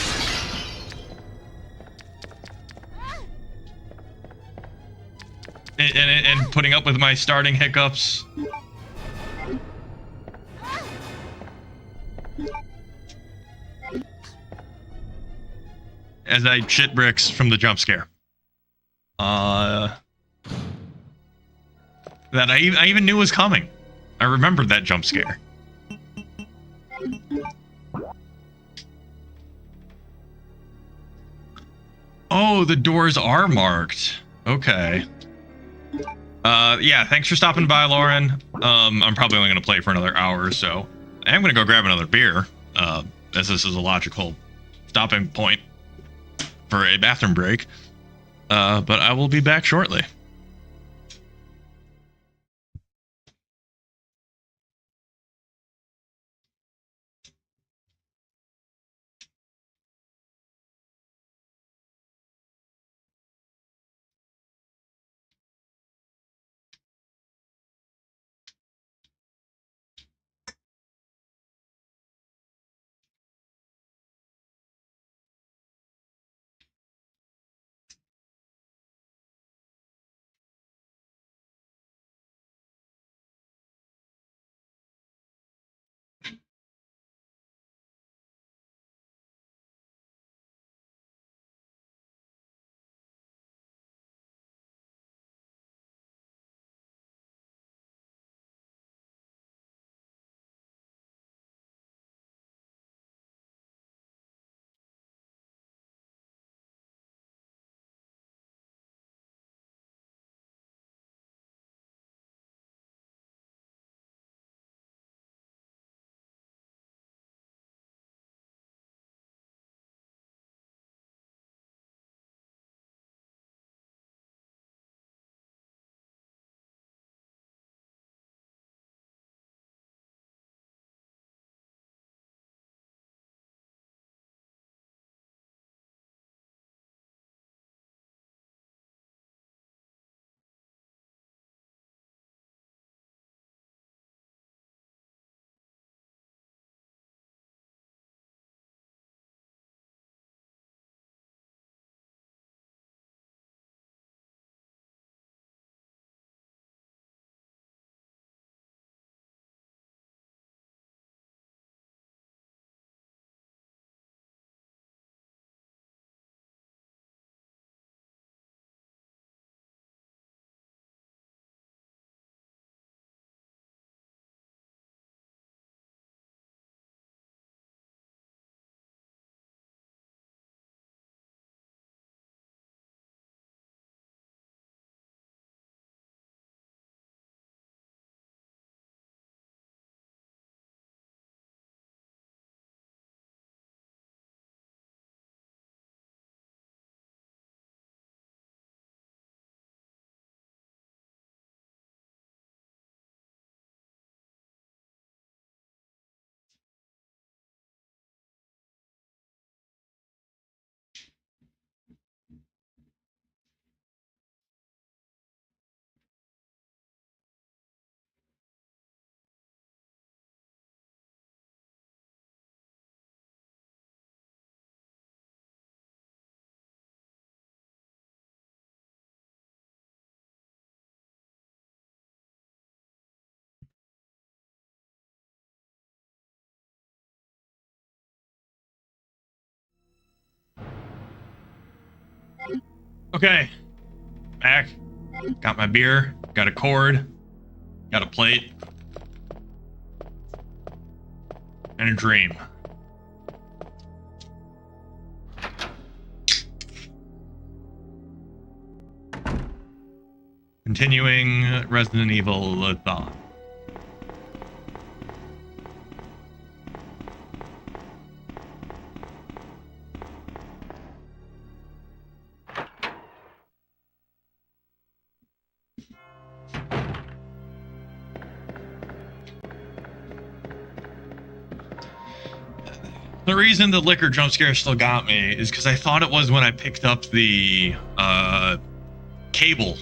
And putting up with my starting hiccups. As I shit bricks from the jump scare. That I even knew was coming. I remembered that jump scare. Oh, the doors are marked. Okay. Yeah, thanks for stopping by, Lauren. I'm probably only gonna play for another hour or so. I am gonna go grab another beer, as this is a logical stopping point for a bathroom break. But I will be back shortly. Okay. Back. Got my beer. Got a cord. Got a plate. And a dream. Continuing Resident Evil thought. The reason the liquor jump scare still got me is because I thought it was when I picked up the cable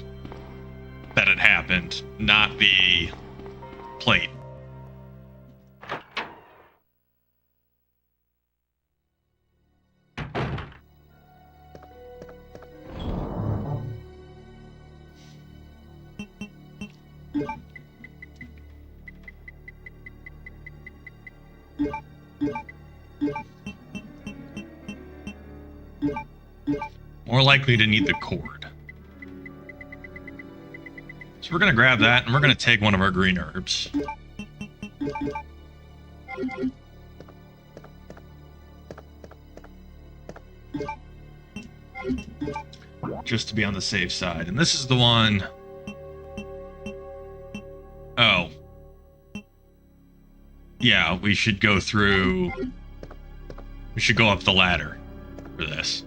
that had happened, not the plate. More likely to need the cord. So we're going to grab that, and we're going to take one of our green herbs. Just to be on the safe side. And this is the one... Oh. Yeah, we should go through... We should go up the ladder for this.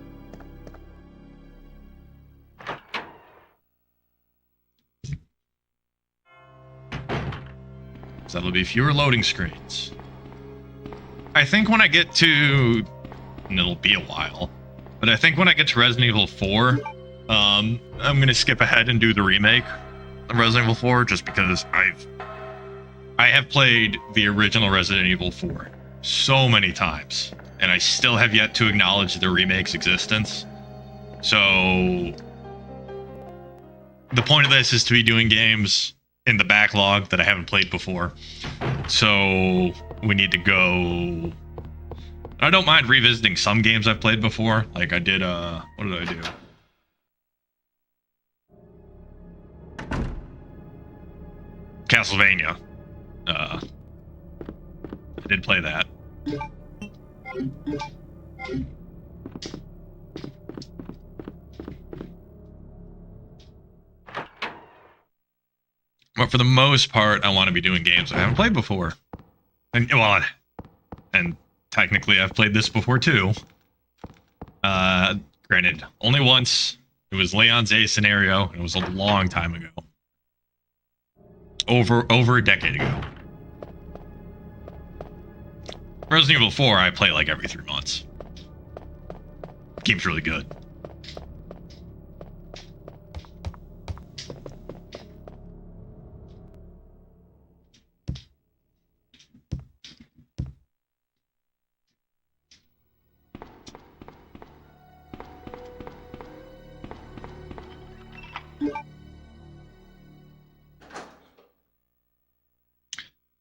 So that'll be fewer loading screens. I think when I get to... And it'll be a while. But I think when I get to Resident Evil 4, I'm going to skip ahead and do the remake of Resident Evil 4, just because I have played the original Resident Evil 4 so many times, and I still have yet to acknowledge the remake's existence. So the point of this is to be doing games in the backlog that I haven't played before. So we need to go... I don't mind revisiting some games I've played before. Like I did, what did I do? Castlevania. I did play that. But for the most part, I want to be doing games I haven't played before. And, well, and technically I've played this before too. Granted, only once. It was Leon's A scenario, and it was a long time ago. Over a decade ago. Resident Evil 4, I play like every 3 months. Game's really good.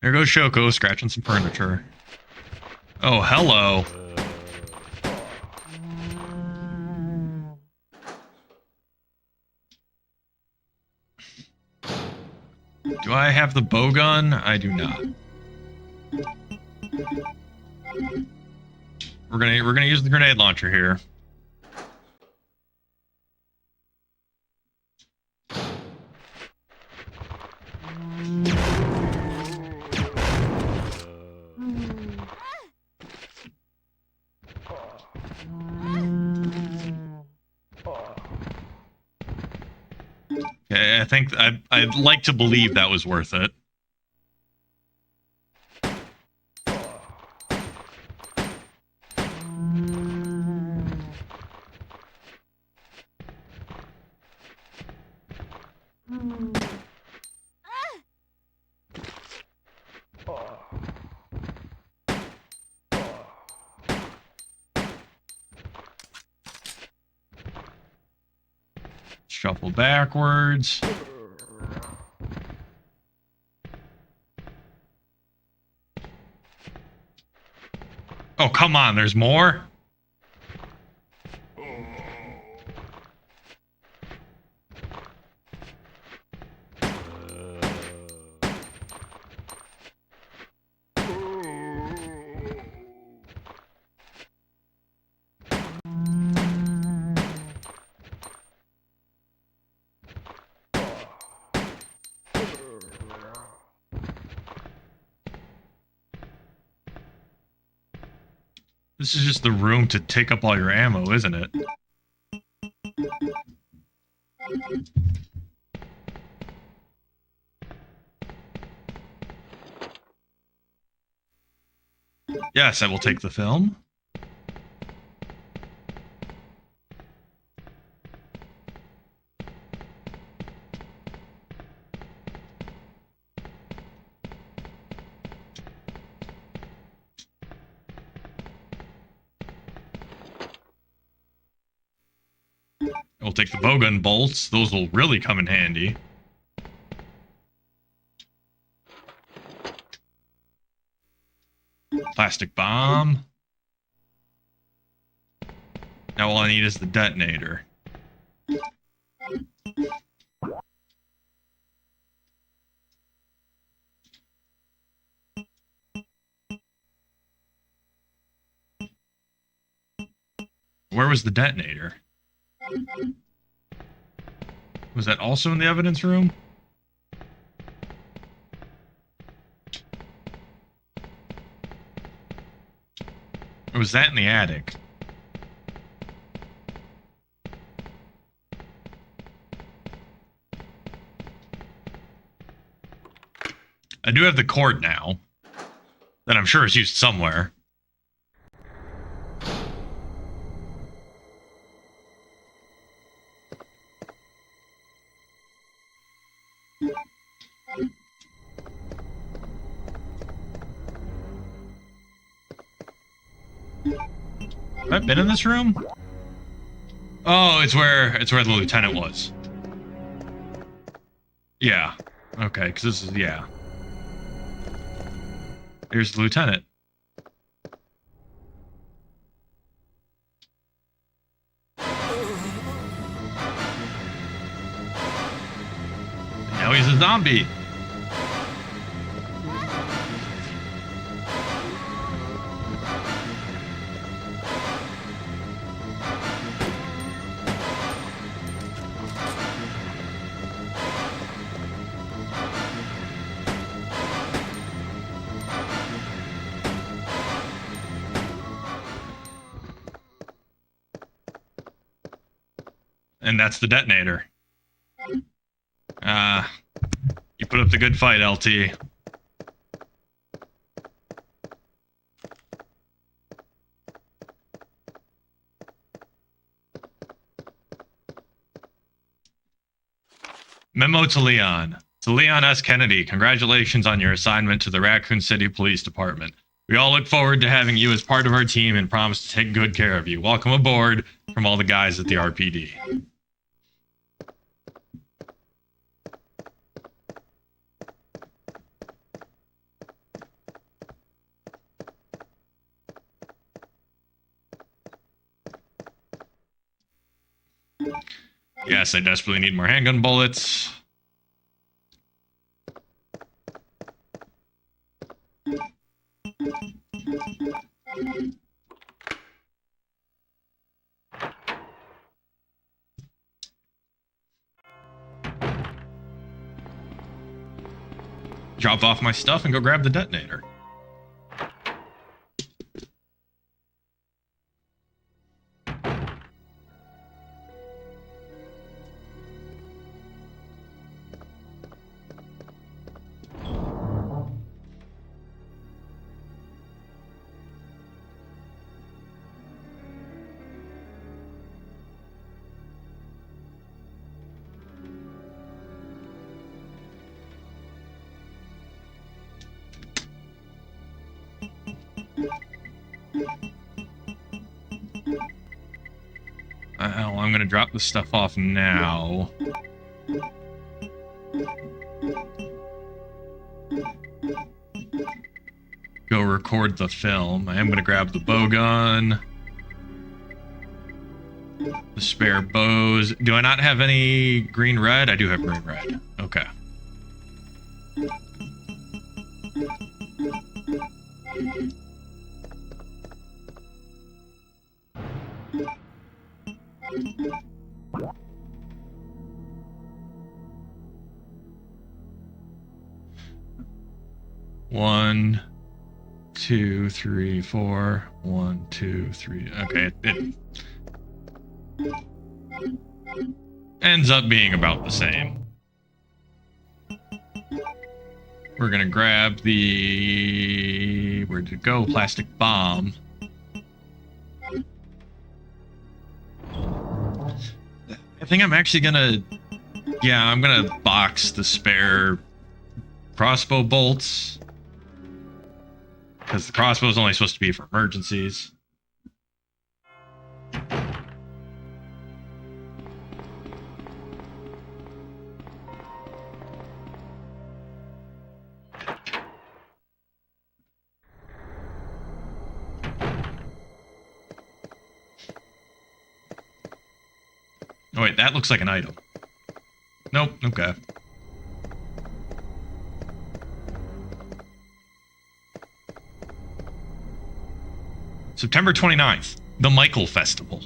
There goes Shoko scratching some furniture. Oh, hello. Do I have the bow gun? I do not. We're gonna use the grenade launcher here. I think I'd like to believe that was worth it. Shuffle backwards. Oh, come on, there's more? This is just the room to take up all your ammo, isn't it? Yes, I will take the film. We'll take the bowgun bolts. Those will really come in handy. Plastic bomb. Now all I need is the detonator. Where was the detonator? Was that also in the evidence room? Or was that in the attic? I do have the cord now. That I'm sure is used somewhere. Have I been in this room? Oh, it's where the lieutenant was. Yeah. Okay, because this is, yeah. Here's the lieutenant. And now he's a zombie. And that's the detonator. You put up the good fight, LT. Memo to Leon. To Leon S. Kennedy, congratulations on your assignment to the Raccoon City Police Department. We all look forward to having you as part of our team and promise to take good care of you. Welcome aboard from all the guys at the RPD. Yes, I desperately need more handgun bullets. Drop off my stuff and go grab the detonator. I'm gonna drop this stuff off now. Go record the film. I am gonna grab the bowgun. The spare bows. Do I not have any green red? I do have green red. Okay. One, 2, 3, 4. 1, 2, 3. Okay, it ends up being about the same. We're gonna grab the... where'd it go? Plastic bomb. I think I'm actually gonna... yeah, I'm gonna box the spare crossbow bolts. Because the crossbow is only supposed to be for emergencies. Oh wait, that looks like an item. Nope, okay. September 29th, the Michael Festival.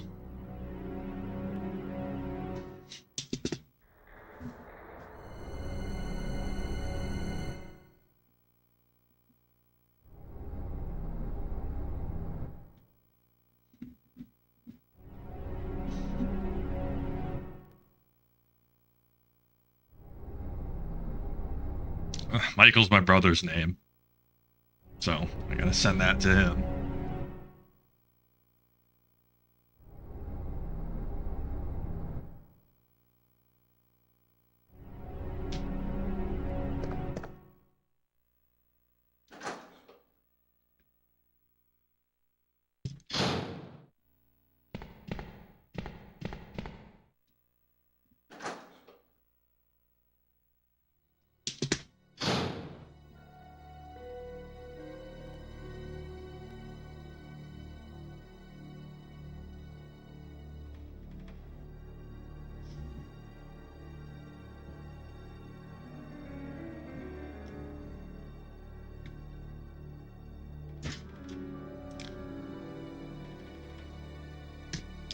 Michael's my brother's name, so I gotta send that to him.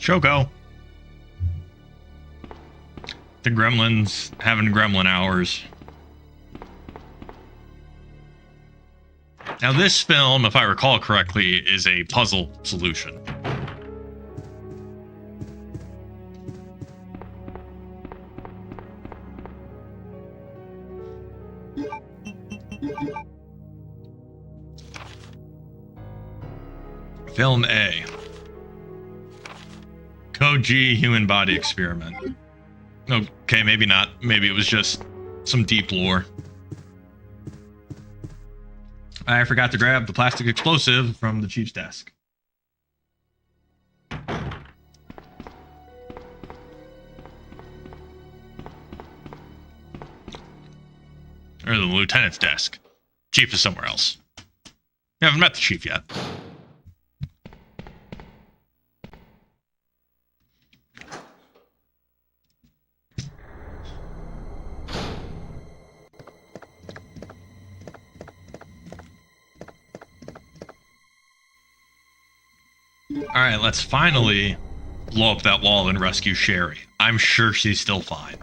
Choco. The gremlins having gremlin hours. Now this film, if I recall correctly, is a puzzle solution. Film A. Code G human body experiment. Okay, maybe not. Maybe it was just some deep lore. I forgot to grab the plastic explosive from the chief's desk. Or the lieutenant's desk. Chief is somewhere else. You haven't met the chief yet. Alright, let's finally blow up that wall and rescue Sherry. I'm sure she's still fine.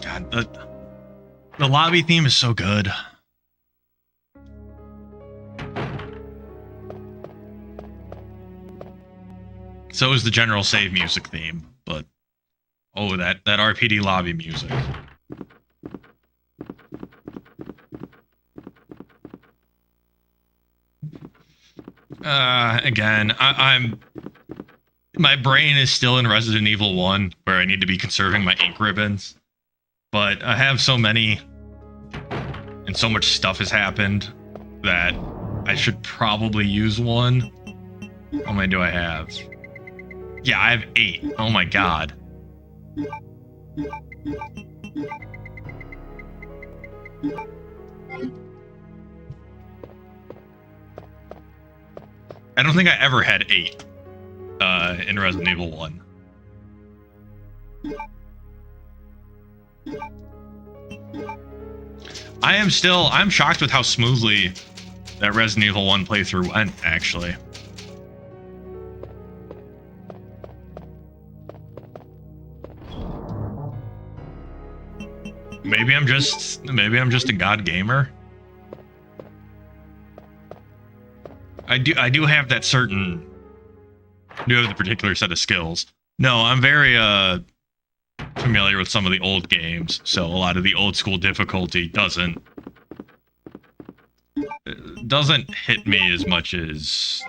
God, the lobby theme is so good. So is the general save music theme, but oh, that RPD lobby music. Again, I'm my brain is still in Resident Evil 1, where I need to be conserving my ink ribbons. But I have so many, and so much stuff has happened, that I should probably use one. How many do I have? Yeah, I have 8. Oh my god. I don't think I ever had 8 in Resident Evil 1. I'm shocked with how smoothly that Resident Evil 1 playthrough went, actually. Maybe I'm just a god gamer. I do have that certain, do have the particular set of skills. No, I'm very familiar with some of the old games, so a lot of the old school difficulty doesn't hit me as much as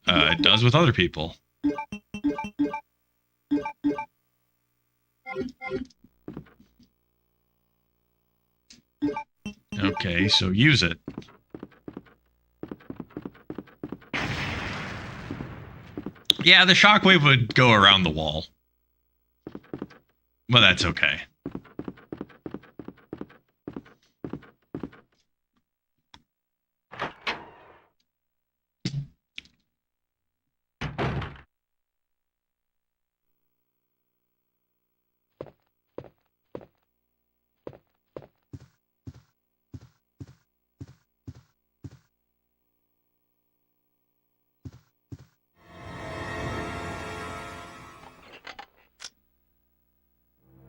it does with other people. Okay, so use it. Yeah, the shockwave would go around the wall. But that's okay.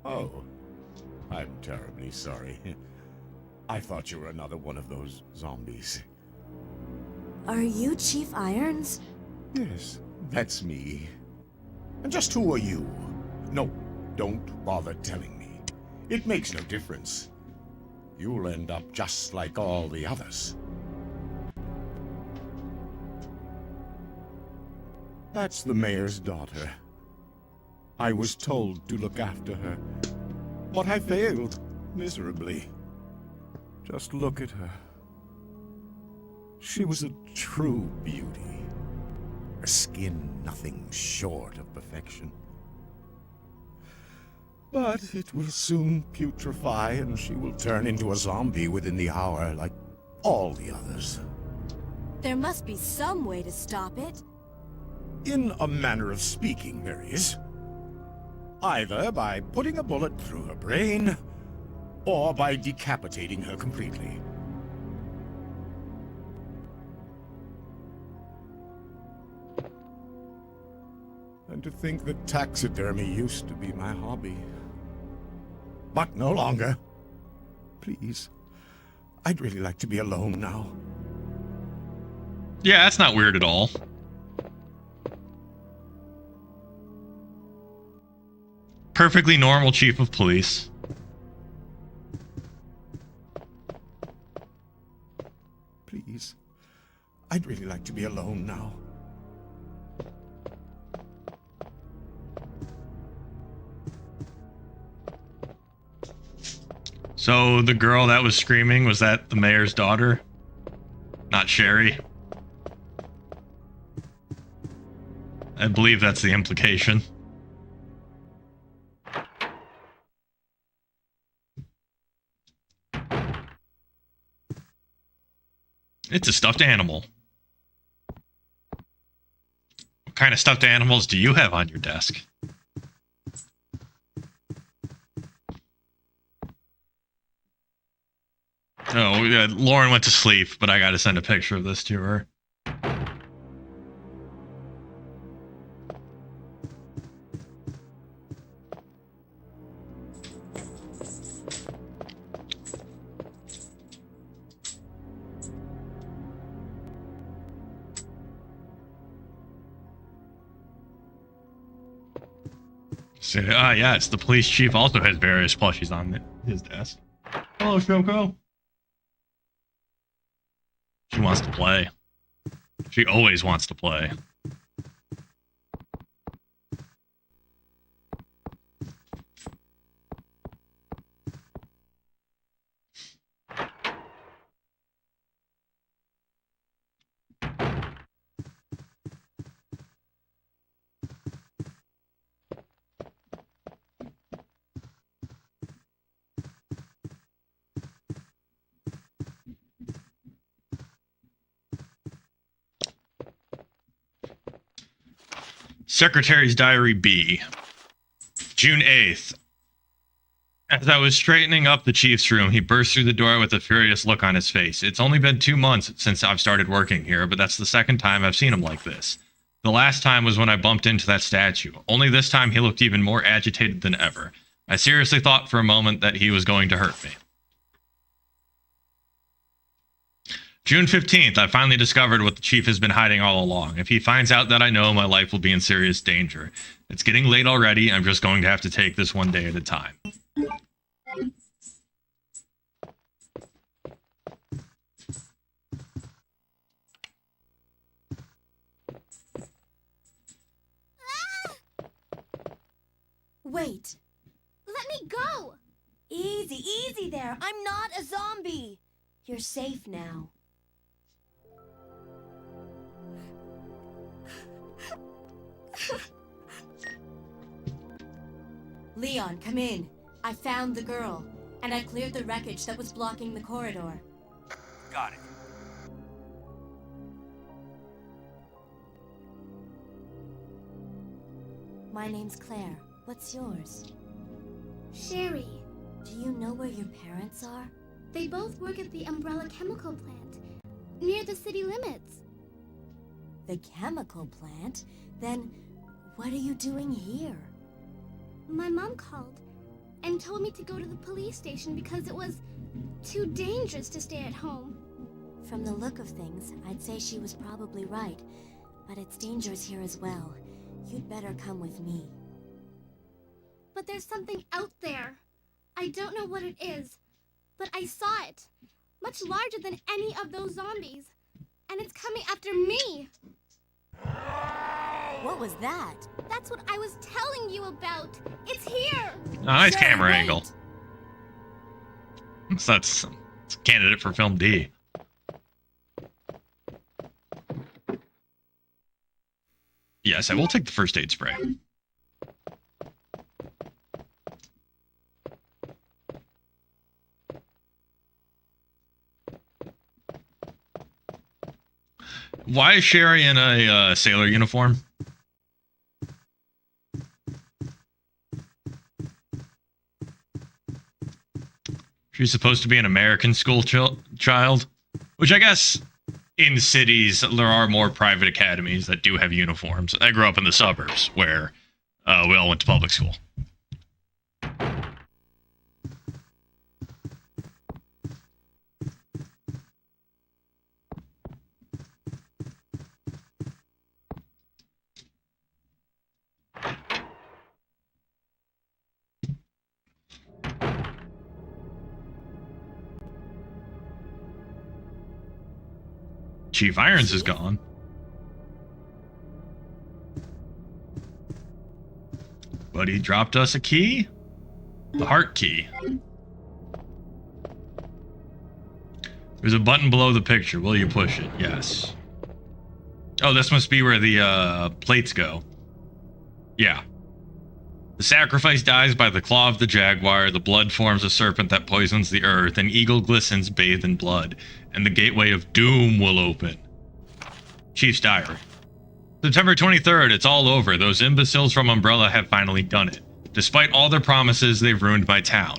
Oh, I'm terribly sorry. I thought you were another one of those zombies. Are you Chief Irons? Yes, that's me. And just who are you? No, don't bother telling me. It makes no difference. You'll end up just like all the others. That's the mayor's daughter. I was told to look after her, but I failed miserably. Just look at her. She was a true beauty. Her skin nothing short of perfection. But it will soon putrefy, and she will turn into a zombie within the hour, like all the others. There must be some way to stop it. In a manner of speaking, there is. Either by putting a bullet through her brain, or by decapitating her completely. And to think that taxidermy used to be my hobby. But no longer. Please, I'd really like to be alone now. Yeah, that's not weird at all. Perfectly normal chief of police. Please, I'd really like to be alone now. So the girl that was screaming, was that the mayor's daughter? Not Sherry? I believe that's the implication. It's a stuffed animal. What kind of stuffed animals do you have on your desk? Oh, yeah, Lauren went to sleep, but I gotta send a picture of this to her. So, yeah, it's the police chief also has various plushies on his desk. Hello, Shoko. She wants to play. She always wants to play. Secretary's Diary B. June 8th. As I was straightening up the chief's room, he burst through the door with a furious look on his face. It's only been 2 months since I've started working here, but that's the second time I've seen him like this. The last time was when I bumped into that statue. Only this time he looked even more agitated than ever. I seriously thought for a moment that he was going to hurt me. June 15th, I finally discovered what the chief has been hiding all along. If he finds out that I know, my life will be in serious danger. It's getting late already. I'm just going to have to take this one day at a time. Wait. Let me go! Easy, easy there. I'm not a zombie. You're safe now. Leon, come in. I found the girl, and I cleared the wreckage that was blocking the corridor. Got it. My name's Claire. What's yours? Sherry. Do you know where your parents are? They both work at the Umbrella Chemical Plant, near the city limits. The chemical plant? Then what are you doing here? My mom called and told me to go to the police station because it was too dangerous to stay at home. From the look of things, I'd say she was probably right. But it's dangerous here as well. You'd better come with me. But there's something out there. I don't know what it is, but I saw it. Much larger than any of those zombies. And it's coming after me. What was that? That's what I was telling you about. It's here. Nice Sherry, camera wait. angle. So that's a candidate for film D. Yes, I will take the first aid spray. Why is Sherry in a sailor uniform? She's supposed to be an American school child, which I guess in cities there are more private academies that do have uniforms. I grew up in the suburbs where we all went to public school. Chief Irons is gone. But he dropped us a key? The heart key. There's a button below the picture. Will you push it? Yes. Oh, this must be where the plates go. Yeah. The sacrifice dies by the claw of the jaguar, the blood forms a serpent that poisons the earth, an eagle glistens bathed in blood, and the gateway of doom will open. Chief's Diary. September 23rd, it's all over. Those imbeciles from Umbrella have finally done it. Despite all their promises, they've ruined my town.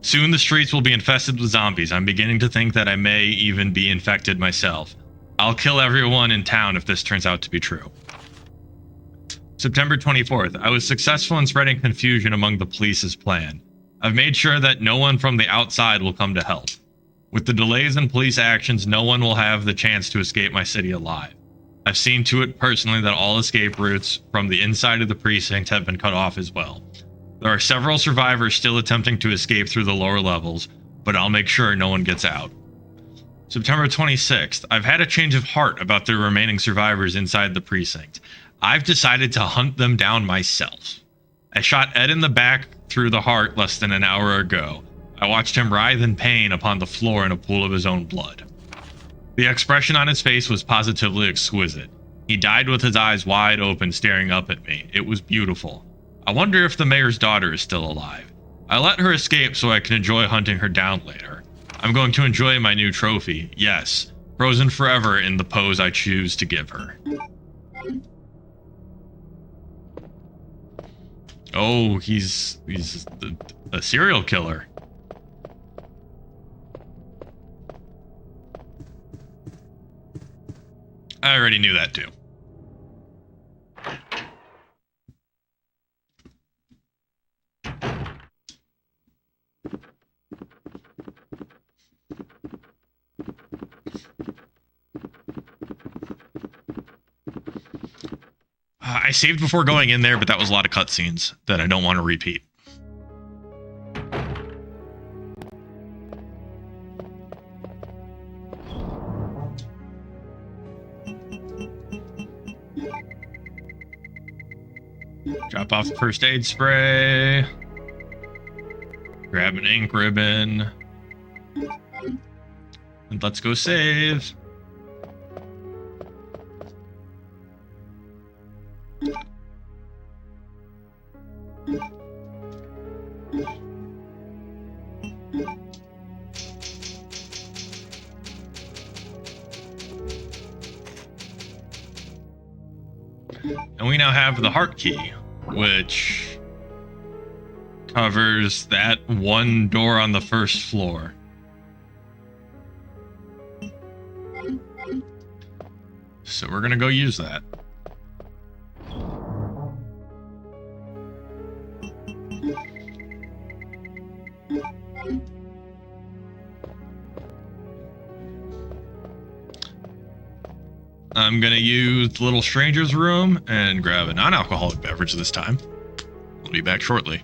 Soon the streets will be infested with zombies. I'm beginning to think that I may even be infected myself. I'll kill everyone in town if this turns out to be true. September 24th, I was successful in spreading confusion among the police's plan. I've made sure that no one from the outside will come to help. With the delays in police actions, no one will have the chance to escape my city alive. I've seen to it personally that all escape routes from the inside of the precinct have been cut off as well. There are several survivors still attempting to escape through the lower levels, but I'll make sure no one gets out. September 26th, I've had a change of heart about the remaining survivors inside the precinct. I've decided to hunt them down myself. I shot Ed in the back through the heart less than an hour ago. I watched him writhe in pain upon the floor in a pool of his own blood. The expression on his face was positively exquisite. He died with his eyes wide open, staring up at me. It was beautiful. I wonder if the mayor's daughter is still alive. I let her escape so I can enjoy hunting her down later. I'm going to enjoy my new trophy, yes, frozen forever in the pose I choose to give her. Oh, he's a serial killer. I already knew that too. I saved before going in there, but that was a lot of cutscenes that I don't want to repeat. Drop off the first aid spray. Grab an ink ribbon. And let's go save. And we now have the heart key, which covers that one door on the first floor. So we're gonna go use that. I'm gonna use the little stranger's room and grab a non-alcoholic beverage this time. We'll be back shortly.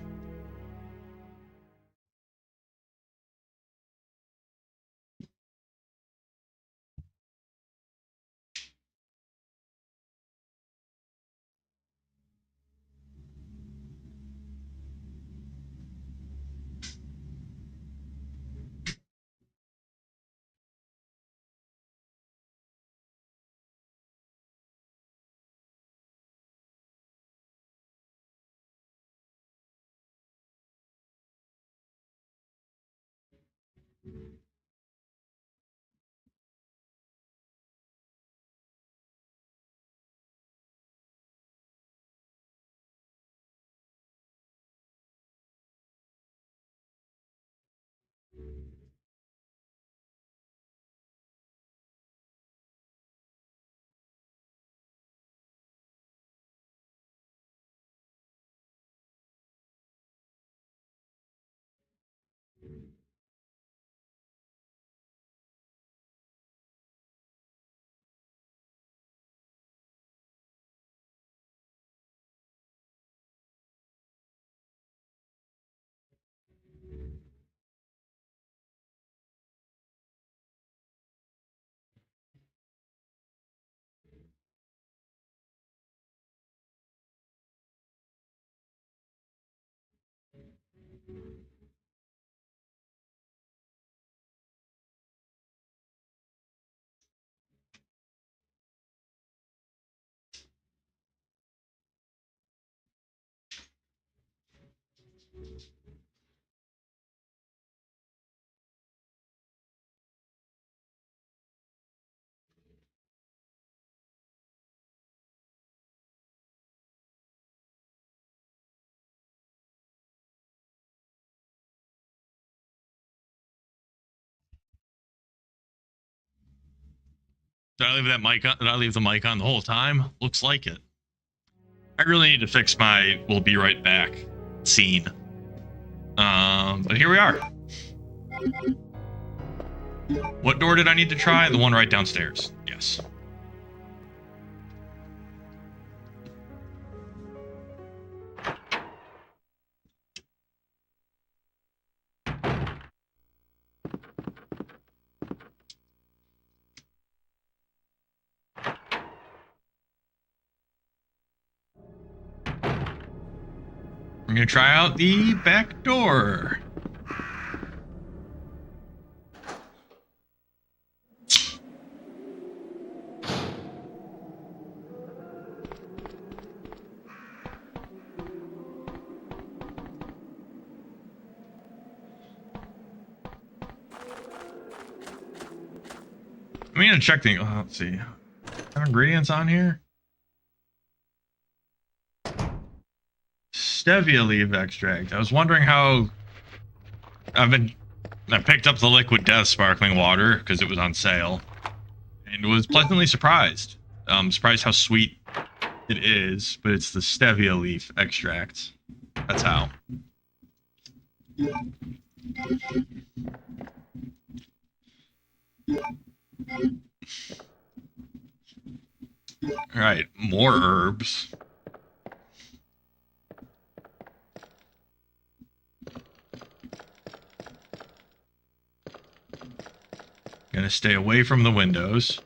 Did I leave that mic on? Did I leave the mic on the whole time? Looks like it. I really need to fix my "we'll be right back" scene. But here we are. What door did I need to try? The one right downstairs. Yes. I'm gonna try out the back door. I'm gonna check the. Let's see. Have ingredients on here. stevia leaf extract. I was wondering how... I picked up the Liquid Death sparkling water because it was on sale, and was pleasantly surprised. Surprised how sweet it is, but it's the stevia leaf extract. That's how. All right, more herbs. Gonna stay away from the windows.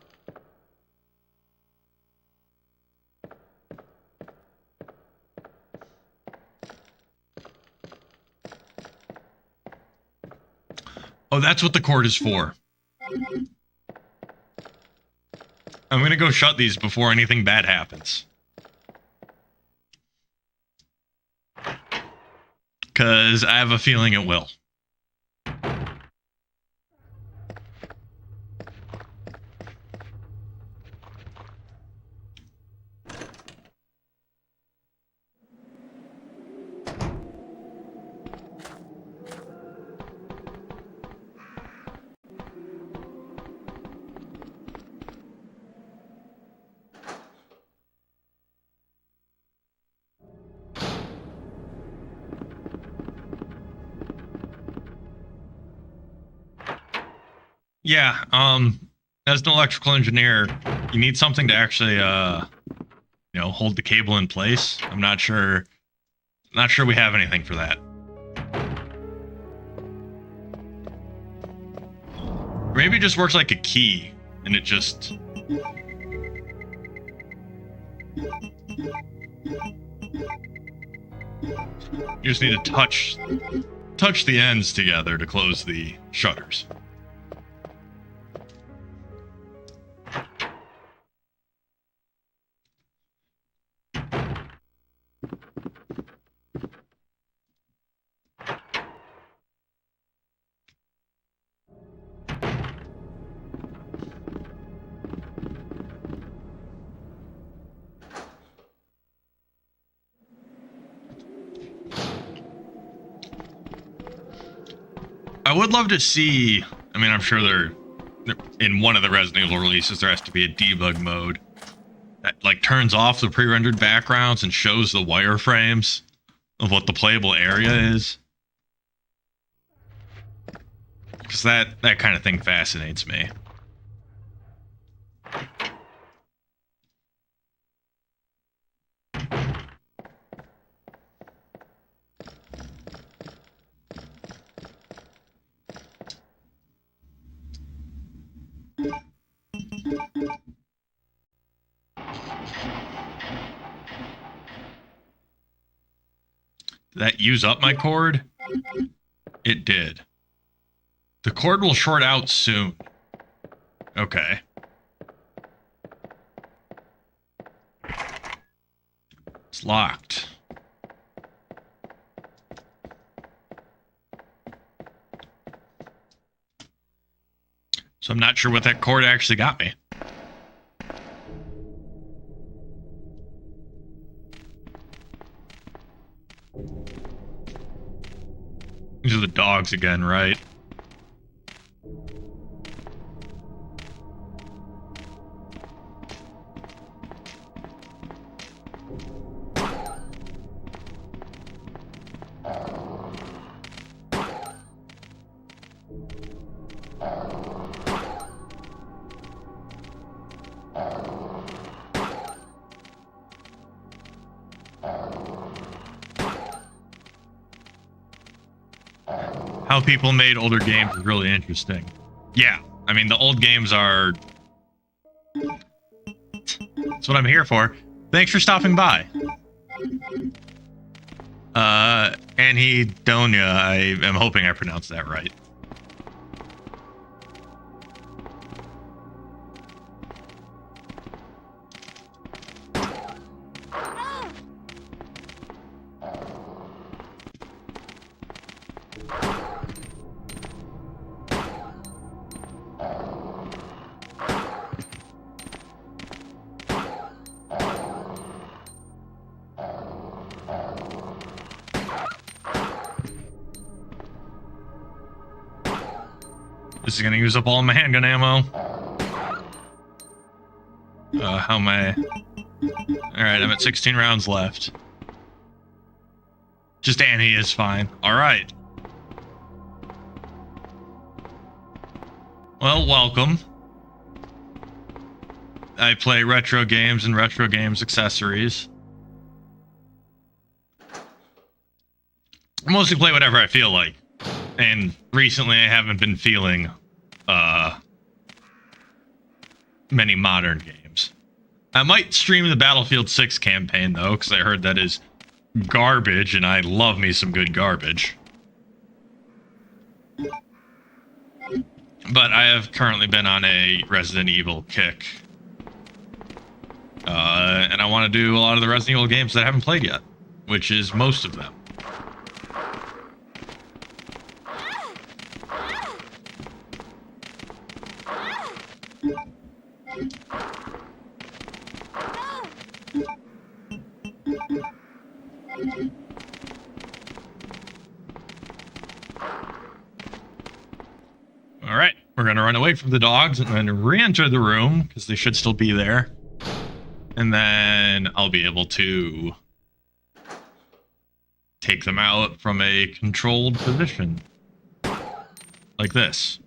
Oh, that's what the cord is for. I'm gonna go shut these before anything bad happens. 'Cause I have a feeling it will. Yeah, as an electrical engineer, you need something to actually, hold the cable in place. I'm not sure we have anything for that. Or maybe it just works like a key, and it just... You just need to touch the ends together to close the shutters. I would love to see, I mean, I'm sure they're in one of the Resident Evil releases, there has to be a debug mode that like turns off the pre-rendered backgrounds and shows the wireframes of what the playable area is. Because that kind of thing fascinates me. Did that use up my cord? It did. The cord will short out soon. Okay. It's locked. So I'm not sure what that cord actually got me. These are the dogs again, right? How people made older games is really interesting. Yeah, I mean, the old games are... That's what I'm here for. Thanks for stopping by. Anhedonia, I am hoping I pronounced that right. This is gonna use up all my handgun ammo. How am I? Alright, I'm at 16 rounds left. Just Annie is fine. Alright. Well, welcome. I play retro games and retro games accessories. I mostly play whatever I feel like. And recently I haven't been feeling many modern games. I might stream the Battlefield 6 campaign though, because I heard that is garbage and I love me some good garbage. But I have currently been on a Resident Evil kick. And I want to do a lot of the Resident Evil games that I haven't played yet, which is most of them. All right, we're going to run away from the dogs and then re-enter the room because they should still be there. And then I'll be able to take them out from a controlled position. Like this.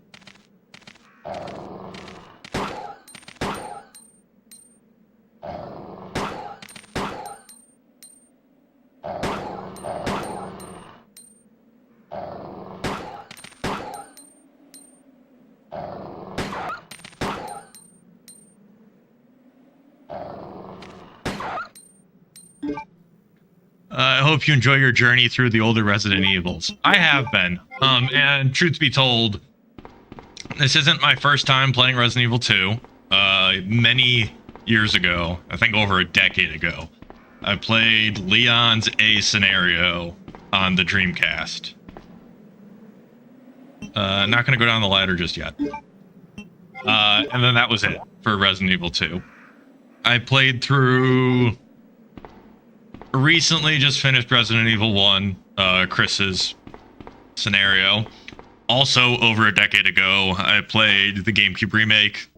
I hope you enjoy your journey through the older Resident Evils. I have been. And truth be told, this isn't my first time playing Resident Evil 2. Many years ago, I think over a decade ago, I played Leon's A scenario on the Dreamcast. Not going to go down the ladder just yet. And then that was it for Resident Evil 2. I played through... Recently just finished Resident Evil 1, Chris's scenario. Also, over a decade ago, I played the GameCube remake,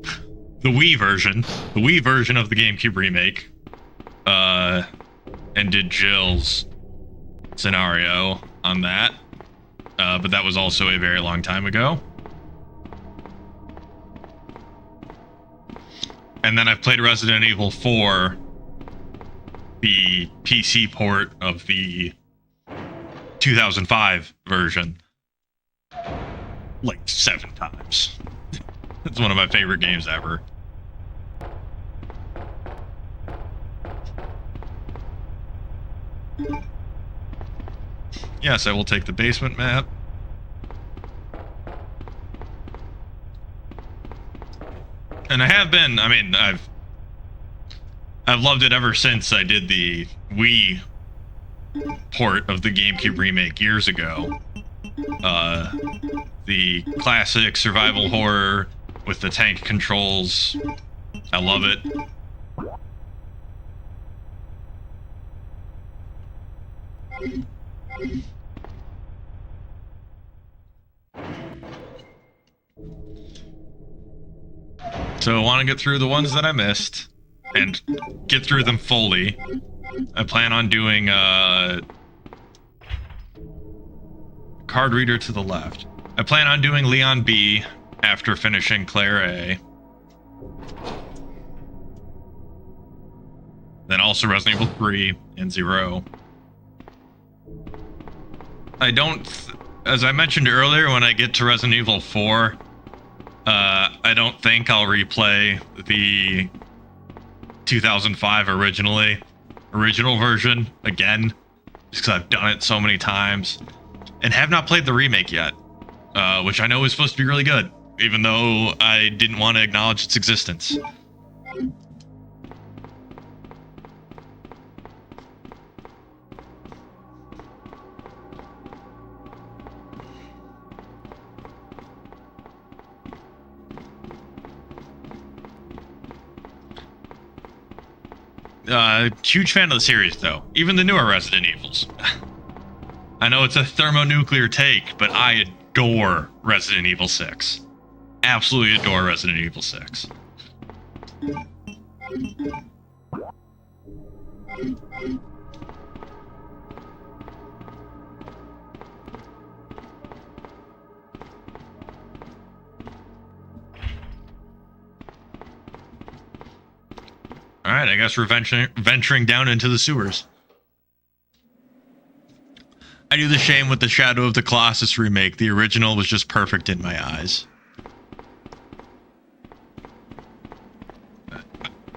the Wii version of the GameCube remake, and did Jill's scenario on that. But that was also a very long time ago. And then I've played Resident Evil 4, the PC port of the 2005 version, like 7 times. It's one of my favorite games ever. Yes, I will take the basement map. And I have been, I mean, I've loved it ever since I did the Wii port of the GameCube remake years ago. The classic survival horror with the tank controls. I love it. So I want to get through the ones that I missed and get through them fully. I plan on doing card reader to the left. I plan on doing Leon B after finishing Claire A. Then also Resident Evil 3 and 0. I don't, as I mentioned earlier, when I get to Resident Evil 4, I don't think I'll replay the 2005 original version again, just because I've done it so many times, and have not played the remake yet, which I know is supposed to be really good, even though I didn't want to acknowledge its existence. Huge fan of the series, though. Even the newer Resident Evils. I know it's a thermonuclear take, but I adore Resident Evil 6. absolutely adore Resident Evil 6. All right, I guess we're venturing down into the sewers. I do the shame with the Shadow of the Colossus remake. The original was just perfect in my eyes.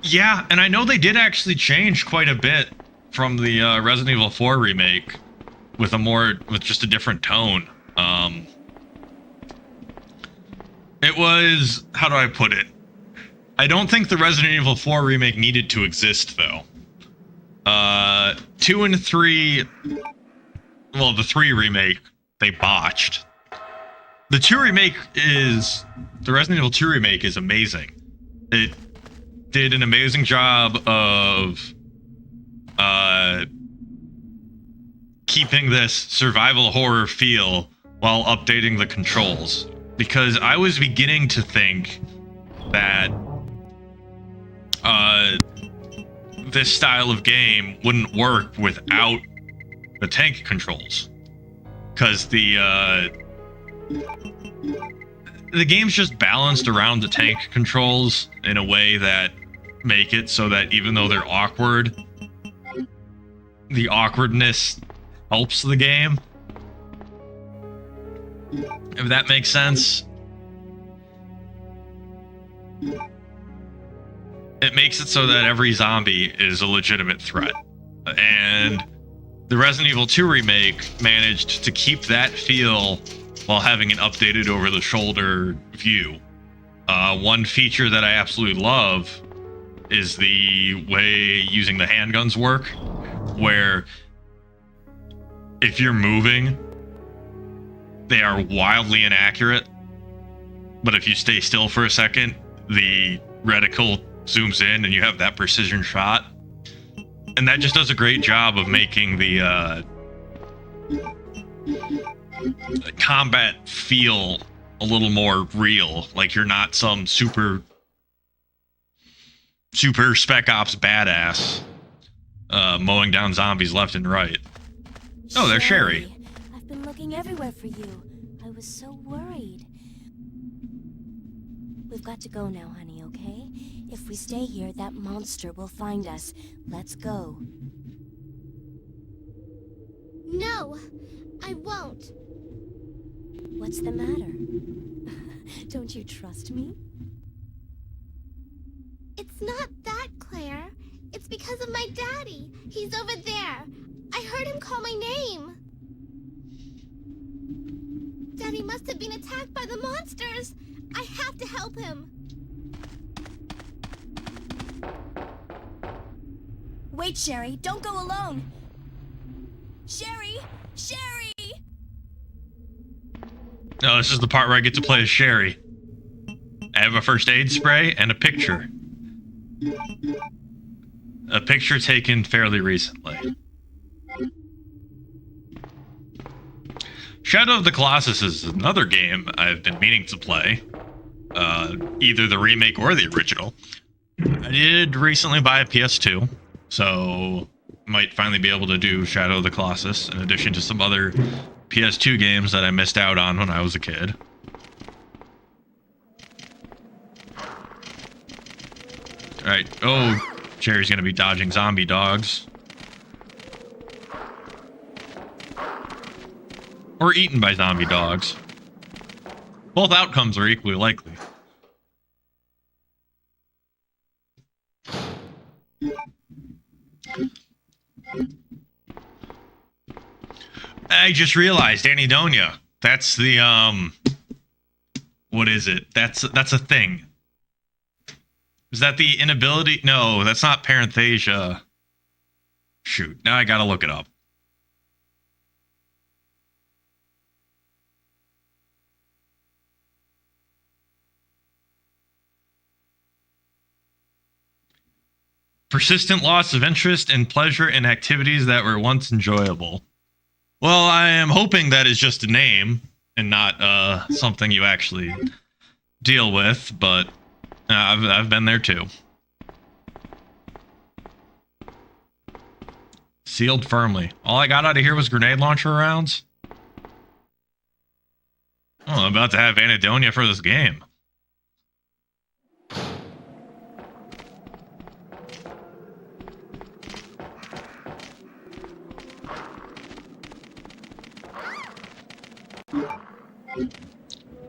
Yeah, and I know they did actually change quite a bit from the Resident Evil 4 remake with just a different tone. It was, how do I put it? I don't think the Resident Evil 4 remake needed to exist, though. 2 and 3, well, the 3 remake, they botched. The Resident Evil 2 remake is amazing. It did an amazing job of keeping this survival horror feel while updating the controls. Because I was beginning to think that this style of game wouldn't work without the tank controls, because the game's just balanced around the tank controls in a way that make it so that even though they're awkward, the awkwardness helps the game, if that makes sense. It makes it so that every zombie is a legitimate threat. And the Resident Evil 2 remake managed to keep that feel while having an updated over-the-shoulder view. One feature that I absolutely love is the way using the handguns work, where if you're moving, they are wildly inaccurate, but if you stay still for a second, the reticle zooms in and you have that precision shot. And that just does a great job of making the combat feel a little more real, like you're not some super Spec Ops badass mowing down zombies left and right. Oh, there's Sherry. I've been looking everywhere for you. I was so worried. We've got to go now, honey, okay? If we stay here, that monster will find us. Let's go. No, I won't. What's the matter? Don't you trust me? It's not that, Claire. It's because of my daddy. He's over there. I heard him call my name. Daddy must have been attacked by the monsters. I have to help him. Wait, Sherry, don't go alone. Sherry! Sherry! No, this is the part where I get to play as Sherry. I have a first aid spray and a picture. A picture taken fairly recently. Shadow of the Colossus is another game I've been meaning to play. Either the remake or the original. I did recently buy a PS2, so might finally be able to do Shadow of the Colossus, in addition to some other PS2 games that I missed out on when I was a kid. Alright, oh, Cherry's gonna be dodging zombie dogs. Or eaten by zombie dogs. Both outcomes are equally likely. I just realized, Anhedonia. That's the, what is it? That's a thing. Is that the inability? No, that's not parenthesia. Shoot, now I gotta look it up. Persistent loss of interest and pleasure in activities that were once enjoyable. Well, I am hoping that is just a name and not something you actually deal with, but I've been there too. Sealed firmly. All I got out of here was grenade launcher rounds. Oh, I'm about to have Anadonia for this game.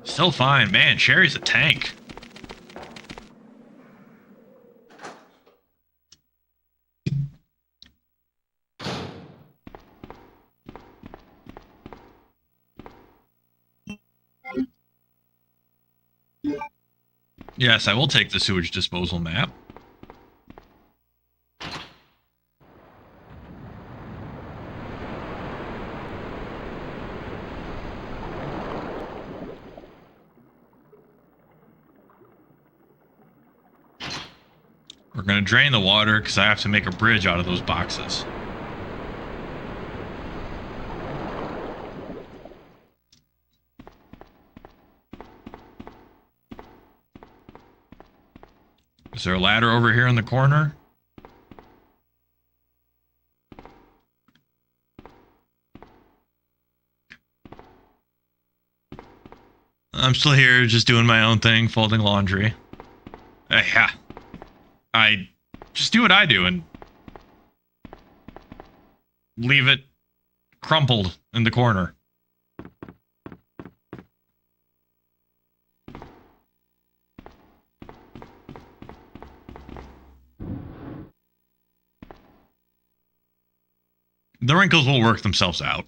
Still fine. Man, Sherry's a tank. Yes, I will take the sewage disposal map. We're going to drain the water because I have to make a bridge out of those boxes. Is there a ladder over here in the corner? I'm still here just doing my own thing, folding laundry. Yeah. I just do what I do and leave it crumpled in the corner. The wrinkles will work themselves out.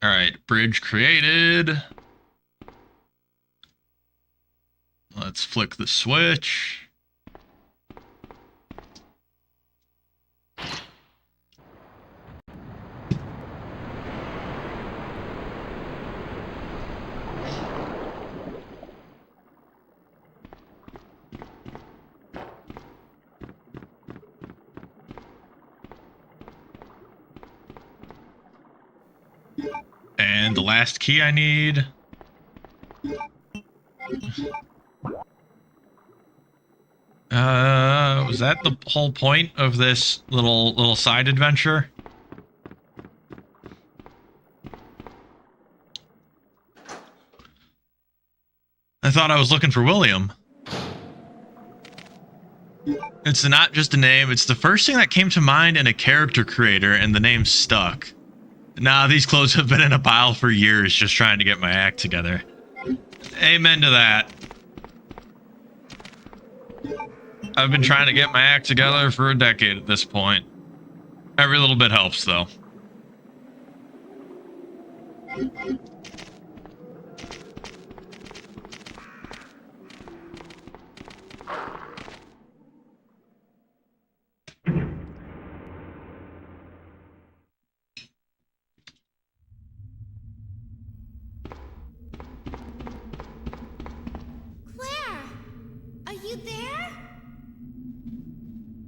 All right, bridge created. Let's flick the switch. And the last key I need. Was that the whole point of this little side adventure? I thought I was looking for William. It's not just a name, it's the first thing that came to mind in a character creator, and the name stuck. Nah, these clothes have been in a pile for years just trying to get my act together. Amen to that. I've been trying to get my act together for a decade at this point. Every little bit helps, though.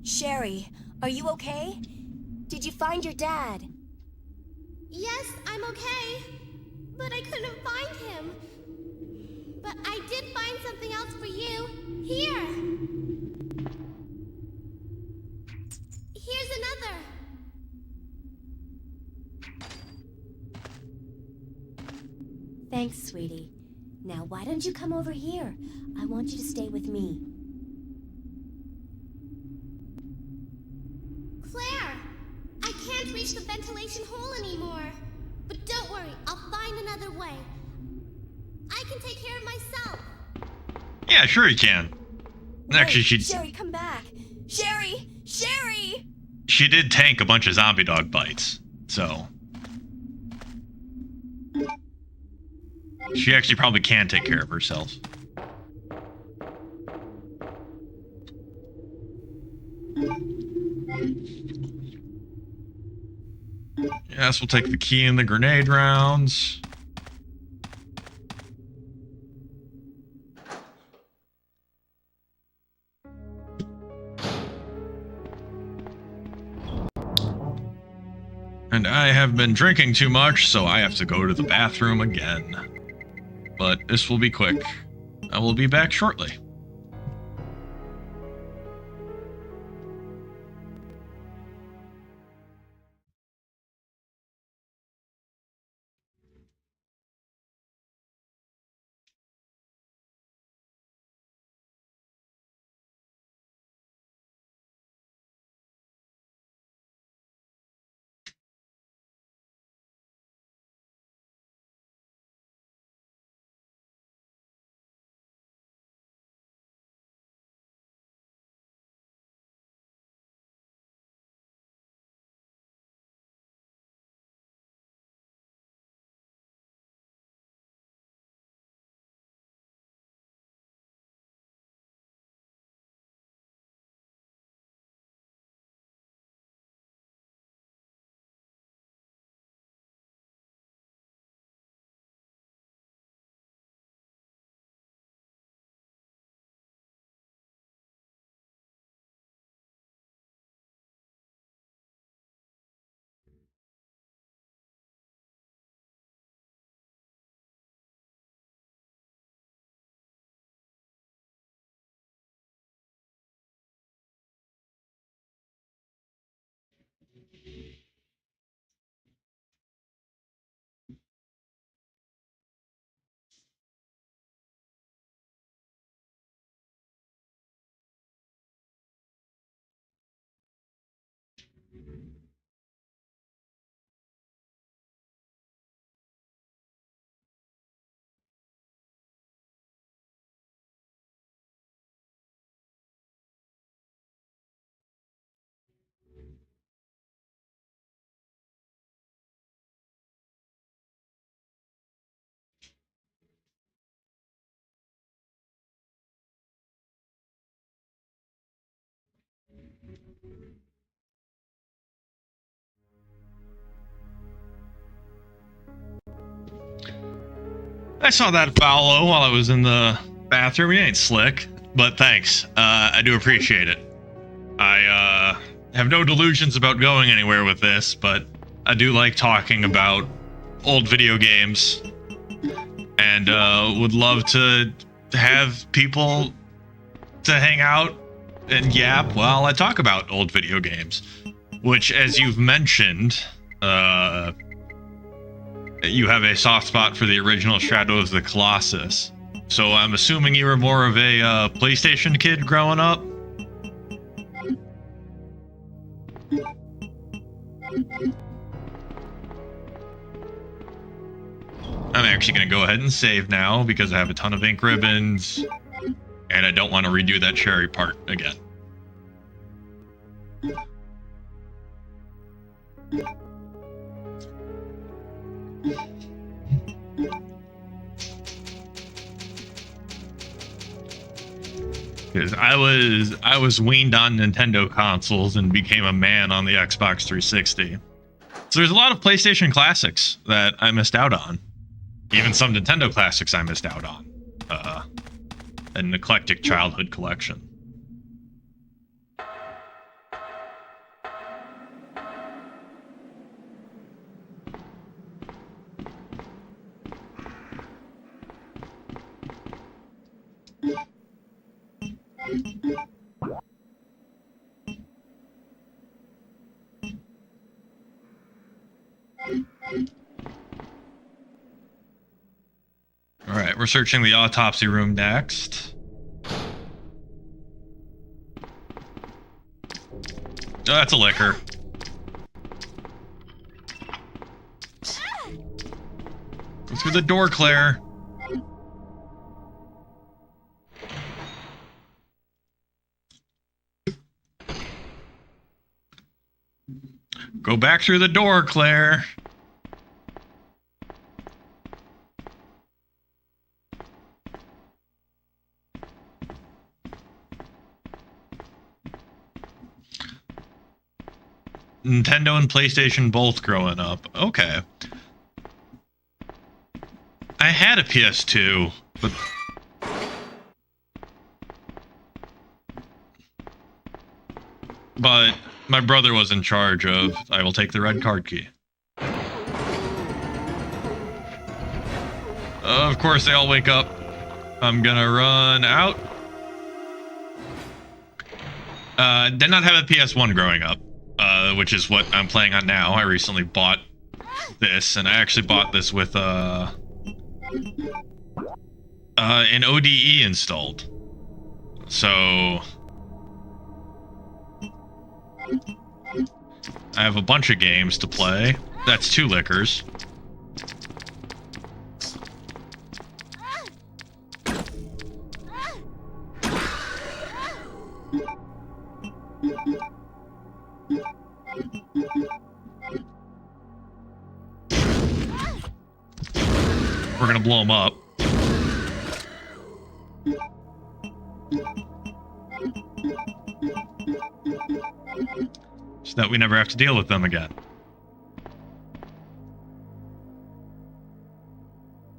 Sherry, are you okay? Did you find your dad? Yes, I'm okay. But I couldn't find him. But I did find something else for you. Here. Here's another. Thanks, sweetie. Now, why don't you come over here? I want you to stay with me. Claire! I can't reach the ventilation hole anymore. But don't worry, I'll find another way. I can take care of myself. Yeah, sure you can. Actually, Wait, Sherry, come back. Sherry! Sherry! She did tank a bunch of zombie dog bites, so... She actually probably can take care of herself. Yes, we'll take the key and the grenade rounds. And I have been drinking too much, so I have to go to the bathroom again. But this will be quick. I will be back shortly. I saw that follow while I was in the bathroom. He ain't slick, but thanks. I do appreciate it. I have no delusions about going anywhere with this, but I do like talking about old video games, and would love to have people to hang out and yap while I talk about old video games, which, as you've mentioned, you have a soft spot for the original Shadow of the Colossus. So I'm assuming you were more of a PlayStation kid growing up? I'm actually going to go ahead and save now because I have a ton of ink ribbons and I don't want to redo that cherry part again. Because I was weaned on Nintendo consoles and became a man on the Xbox 360. So there's a lot of PlayStation classics that I missed out on. Even some Nintendo classics I missed out on. An eclectic childhood collection. All right, we're searching the autopsy room next. Oh, that's a liquor. Go through the door, Claire. Go back through the door, Claire. Nintendo and PlayStation both growing up. Okay. I had a PS2, but... But my brother was in charge of, I will take the red card key. Of course, they all wake up. I'm gonna run out. Did not have a PS1 growing up, which is what I'm playing on now. I recently bought this, and I actually bought this with an ODE installed. So I have a bunch of games to play. That's 2 liquors. We're gonna blow them up. So that we never have to deal with them again.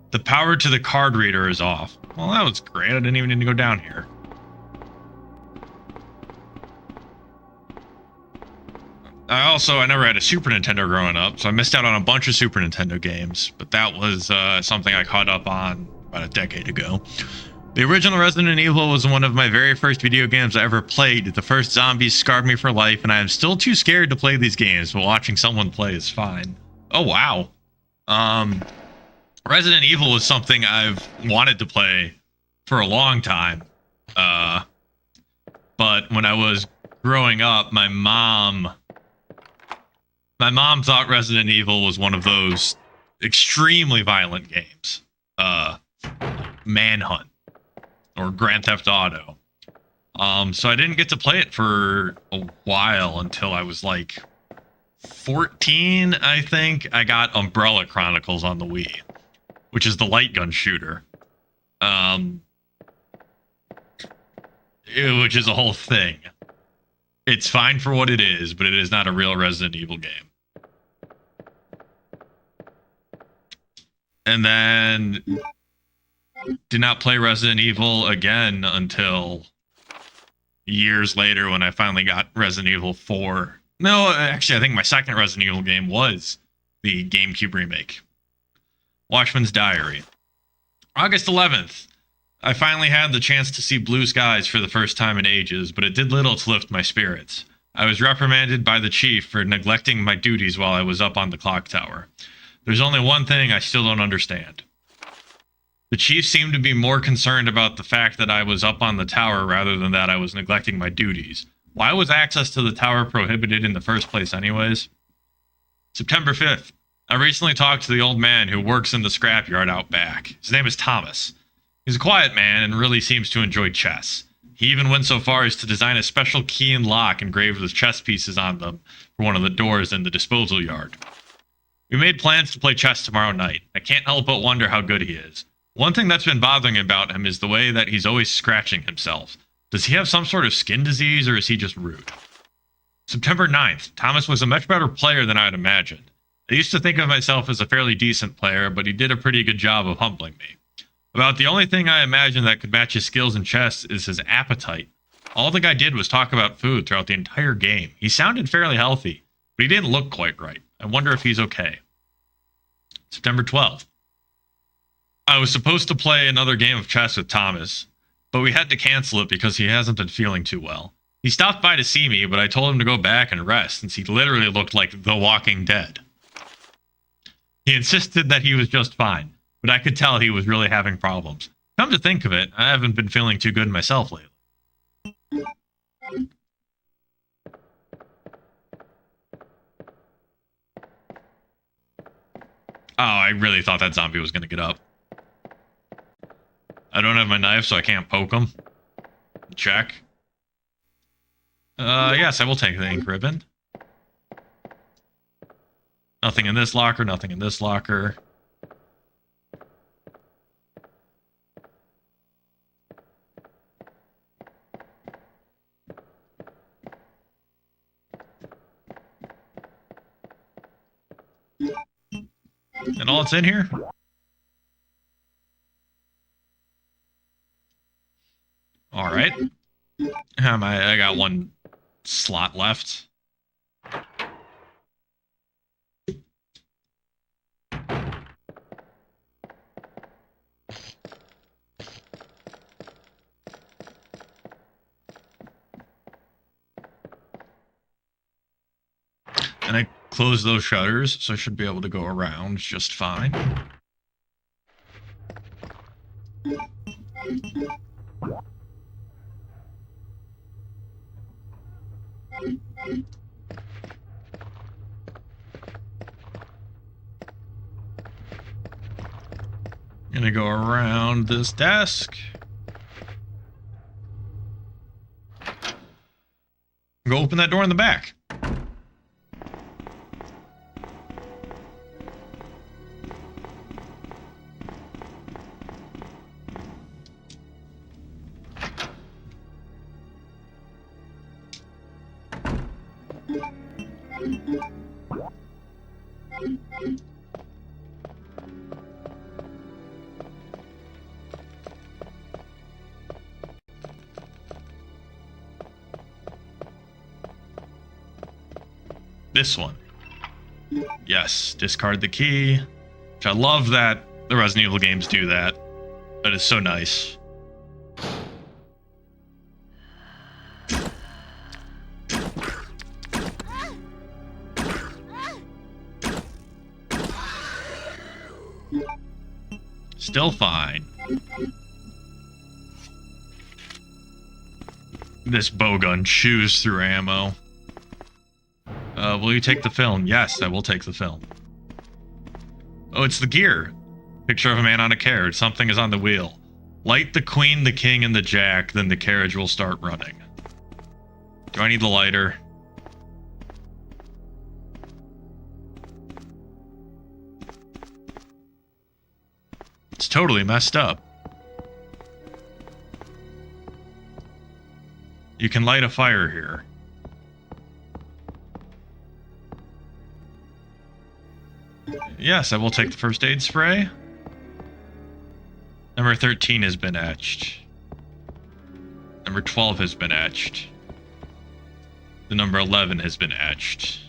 The power to the card reader is off. Well, that was great. I didn't even need to go down here. I never had a Super Nintendo growing up, so I missed out on a bunch of Super Nintendo games, but that was something I caught up on about a decade ago. The original Resident Evil was one of my very first video games I ever played. The first zombies scarred me for life, and I am still too scared to play these games, but watching someone play is fine. Oh, wow. Resident Evil was something I've wanted to play for a long time. But when I was growing up, my mom thought Resident Evil was one of those extremely violent games. Manhunt or Grand Theft Auto. So I didn't get to play it for a while until I was like 14, I think. I got Umbrella Chronicles on the Wii, which is the light gun shooter. Which is a whole thing. It's fine for what it is, but it is not a real Resident Evil game. And then did not play Resident Evil again until years later when I finally got Resident Evil 4. No, actually, I think my second Resident Evil game was the GameCube remake. Watchman's Diary. August 11th. I finally had the chance to see blue skies for the first time in ages, but it did little to lift my spirits. I was reprimanded by the chief for neglecting my duties while I was up on the clock tower. There's only one thing I still don't understand. The chief seemed to be more concerned about the fact that I was up on the tower rather than that I was neglecting my duties. Why was access to the tower prohibited in the first place anyways? September 5th. I recently talked to the old man who works in the scrapyard out back. His name is Thomas. He's a quiet man and really seems to enjoy chess. He even went so far as to design a special key and lock engraved with chess pieces on them for one of the doors in the disposal yard. We made plans to play chess tomorrow night. I can't help but wonder how good he is. One thing that's been bothering about him is the way that he's always scratching himself. Does he have some sort of skin disease or is he just rude? September 9th. Thomas was a much better player than I had imagined. I used to think of myself as a fairly decent player, but he did a pretty good job of humbling me. About the only thing I imagine that could match his skills in chess is his appetite. All the guy did was talk about food throughout the entire game. He sounded fairly healthy, but he didn't look quite right. I wonder if he's okay. September 12th. I was supposed to play another game of chess with Thomas, but we had to cancel it because he hasn't been feeling too well. He stopped by to see me, but I told him to go back and rest since he literally looked like The Walking Dead. He insisted that he was just fine, but I could tell he was really having problems. Come to think of it, I haven't been feeling too good myself lately. Oh, I really thought that zombie was going to get up. I don't have my knife, so I can't poke him. Check. Yes, I will take the ink ribbon. Nothing in this locker, nothing in this locker. And all that's in here? All right. How am I got one slot left. And I closed those shutters, so I should be able to go around just fine. Gonna go around this desk. Go open that door in the back. This one. Yes, discard the key. Which I love that the Resident Evil games do that. That is so nice. Still fine. This bowgun chews through ammo. Will you take the film? Yes, I will take the film. Oh, it's the gear. Picture of a man on a carriage. Something is on the wheel. Light the queen, the king, and the jack, then the carriage will start running. Do I need the lighter? It's totally messed up. You can light a fire here. Yes, I will take the first aid spray. Number 13 has been etched. Number 12 has been etched. The number 11 has been etched.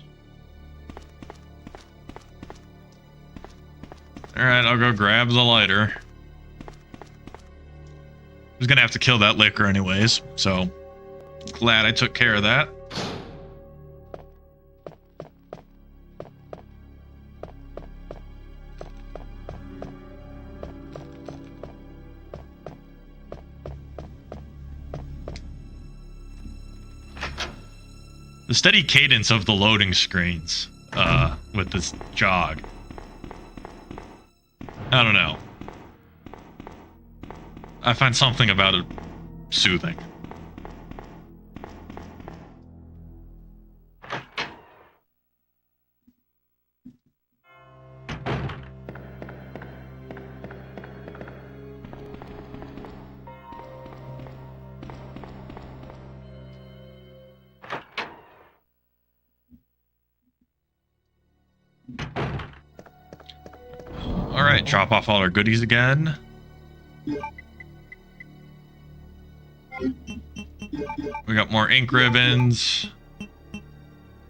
Alright, I'll go grab the lighter. I was gonna have to kill that liquor anyways, so glad I took care of that. The steady cadence of the loading screens with this jog. I don't know. I find something about it soothing. Alright, drop off all our goodies again. We got more ink ribbons.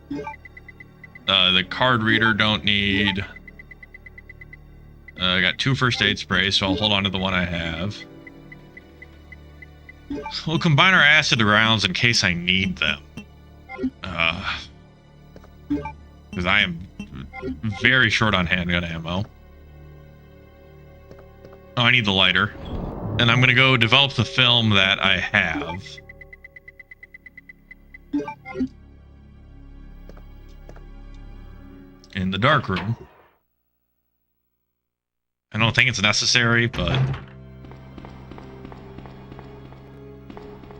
The card reader don't need. I got 2 first aid sprays, so I'll hold on to the one I have. We'll combine our acid rounds in case I need them. Because I am very short on handgun ammo. Oh, I need the lighter. And I'm going to go develop the film that I have. In the dark room. I don't think it's necessary, but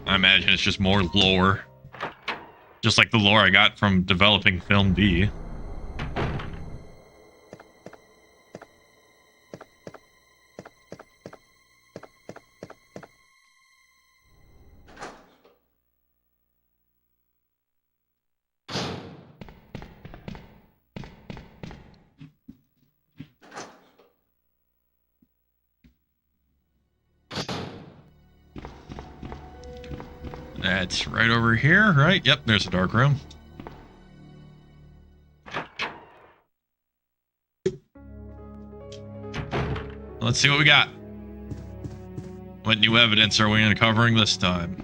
I imagine it's just more lore. Just like the lore I got from developing Film B. That's right over here, right? Yep, there's a dark room. Let's see what we got. What new evidence are we uncovering this time?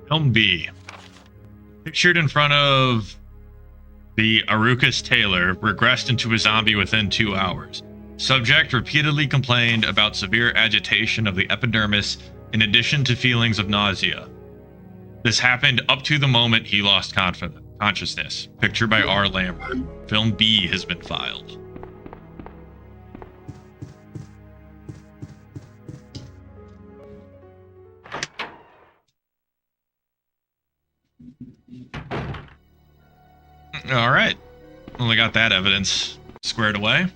Film B. Pictured in front of the Arucus Taylor regressed into a zombie within 2 hours. Subject repeatedly complained about severe agitation of the epidermis in addition to feelings of nausea. This happened up to the moment he lost consciousness. Picture by R. Lambert. Film B has been filed. All right. Well, we got that evidence squared away.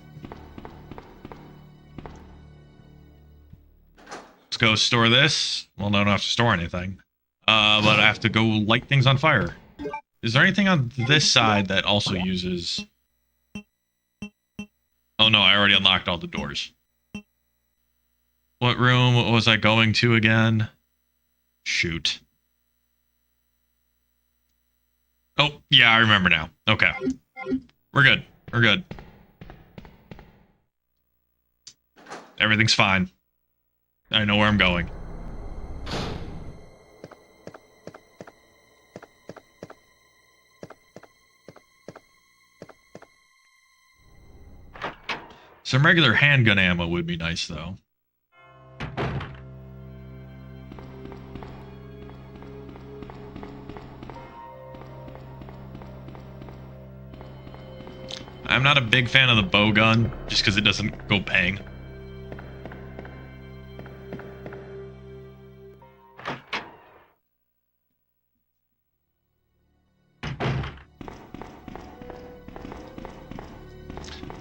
Let's go store this. Well, no, I don't have to store anything. But I have to go light things on fire. Is there anything on this side that also uses... Oh no, I already unlocked all the doors. What room was I going to again? Shoot. Oh, yeah, I remember now. Okay. We're good. We're good. Everything's fine. I know where I'm going. Some regular handgun ammo would be nice, though. I'm not a big fan of the bow gun, just because it doesn't go pang.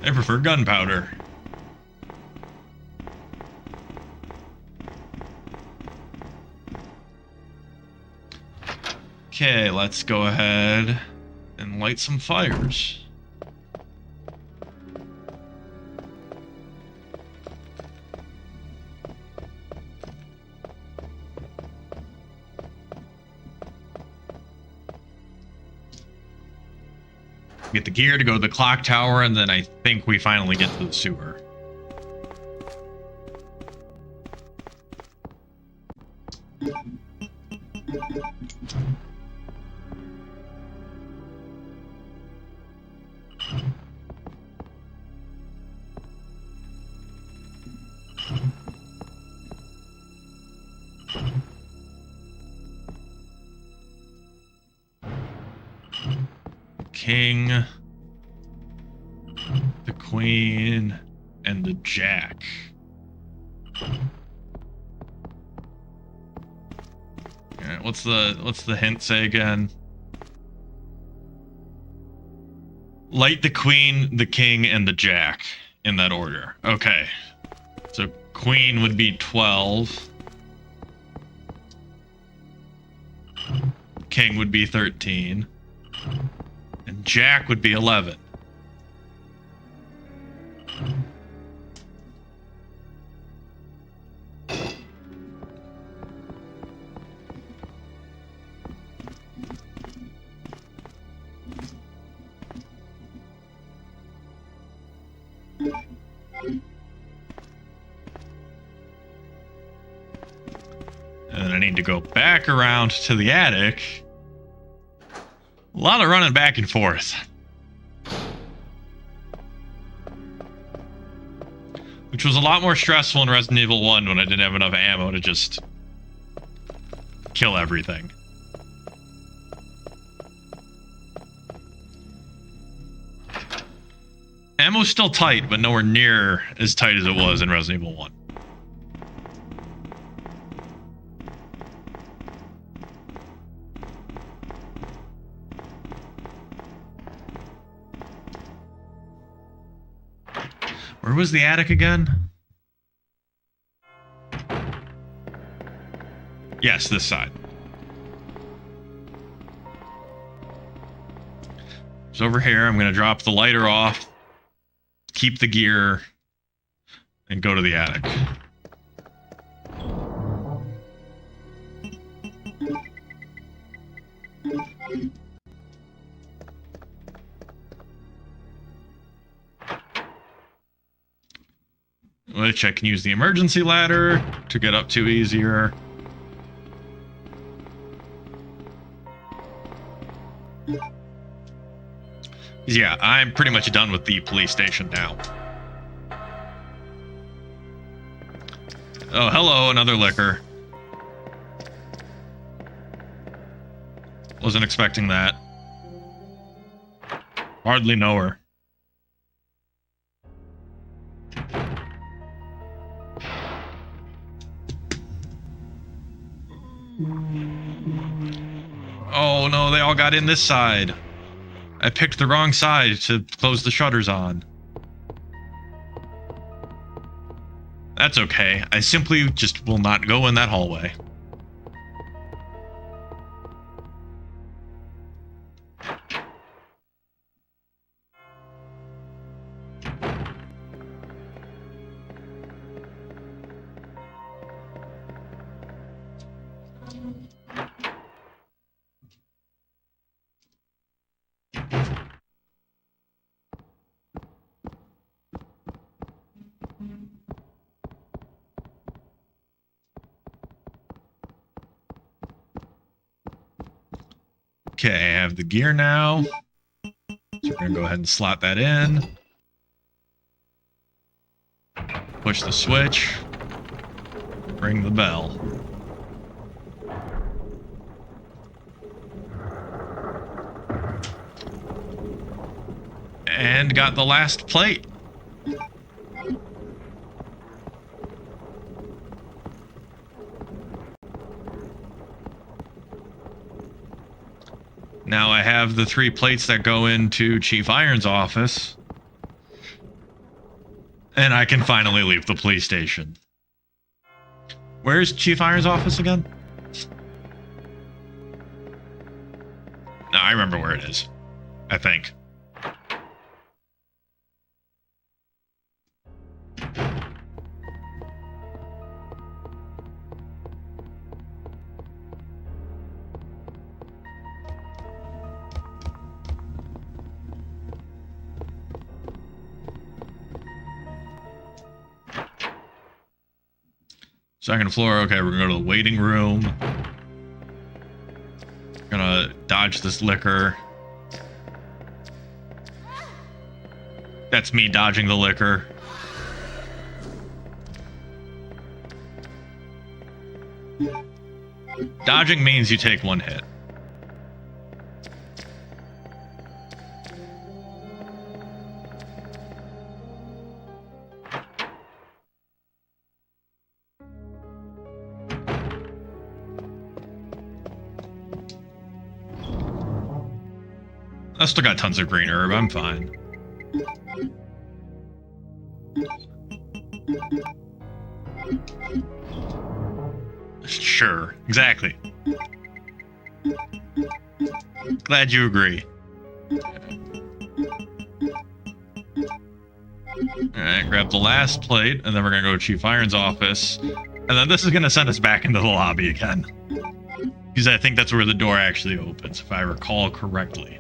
I prefer gunpowder. Okay, let's go ahead and light some fires. Get the gear to go to the clock tower, and then I think we finally get to the sewer. King, the Queen, and the Jack. Alright, what's the hint say again? Light the Queen, the King, and the Jack in that order. Okay. So Queen would be 12. King would be 13. And Jack would be 11. And then I need to go back around to the attic. A lot of running back and forth. Which was a lot more stressful in Resident Evil 1 when I didn't have enough ammo to just kill everything. Ammo's still tight, but nowhere near as tight as it was in Resident Evil 1. Where was the attic again? Yes, this side. So over here, I'm going to drop the lighter off, keep the gear, and go to the attic. Which I can use the emergency ladder to get up to easier. Yeah, I'm pretty much done with the police station now. Oh, hello, another liquor. Wasn't expecting that. Hardly know her. Oh no, they all got in this side. I picked the wrong side to close the shutters on. That's okay. I simply just will not go in that hallway. Okay, I have the gear now. So we're gonna go ahead and slot that in. Push the switch. Ring the bell. And got the last plate. Now I have the 3 plates that go into Chief Irons' office. And I can finally leave the police station. Where's Chief Irons' office again? No, I remember where it is. I think. Second floor, okay, we're gonna go to the waiting room. Gonna dodge this liquor. That's me dodging the liquor. Dodging means you take 1 hit. I still got tons of green herb, I'm fine. Sure, exactly. Glad you agree. Alright, grab the last plate, and then we're gonna go to Chief Irons' office. And then this is gonna send us back into the lobby again. Because I think that's where the door actually opens, if I recall correctly.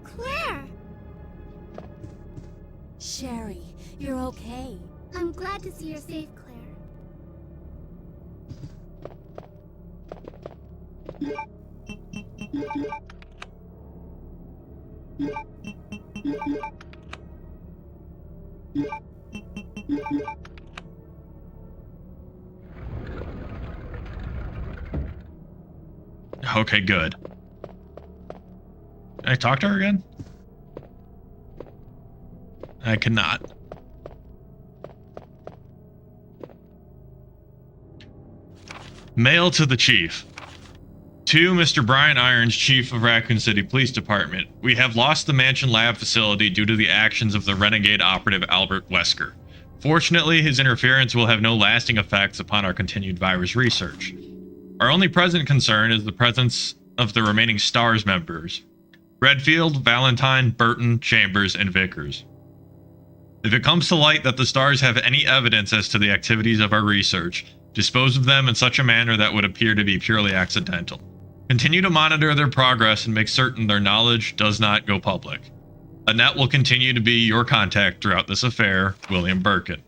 Claire! Sherry, you're okay. I'm glad to see you're safe, Claire. Okay, good. Can I talk to her again? I cannot. Mail to the chief. To Mr. Brian Irons, Chief of Raccoon City Police Department. We have lost the Mansion Lab facility due to the actions of the renegade operative Albert Wesker. Fortunately, his interference will have no lasting effects upon our continued virus research. Our only present concern is the presence of the remaining STARS members: Redfield, Valentine, Burton, Chambers, and Vickers. If it comes to light that the STARS have any evidence as to the activities of our research, dispose of them in such a manner that would appear to be purely accidental. Continue to monitor their progress and make certain their knowledge does not go public. Annette will continue to be your contact throughout this affair, William Birkin.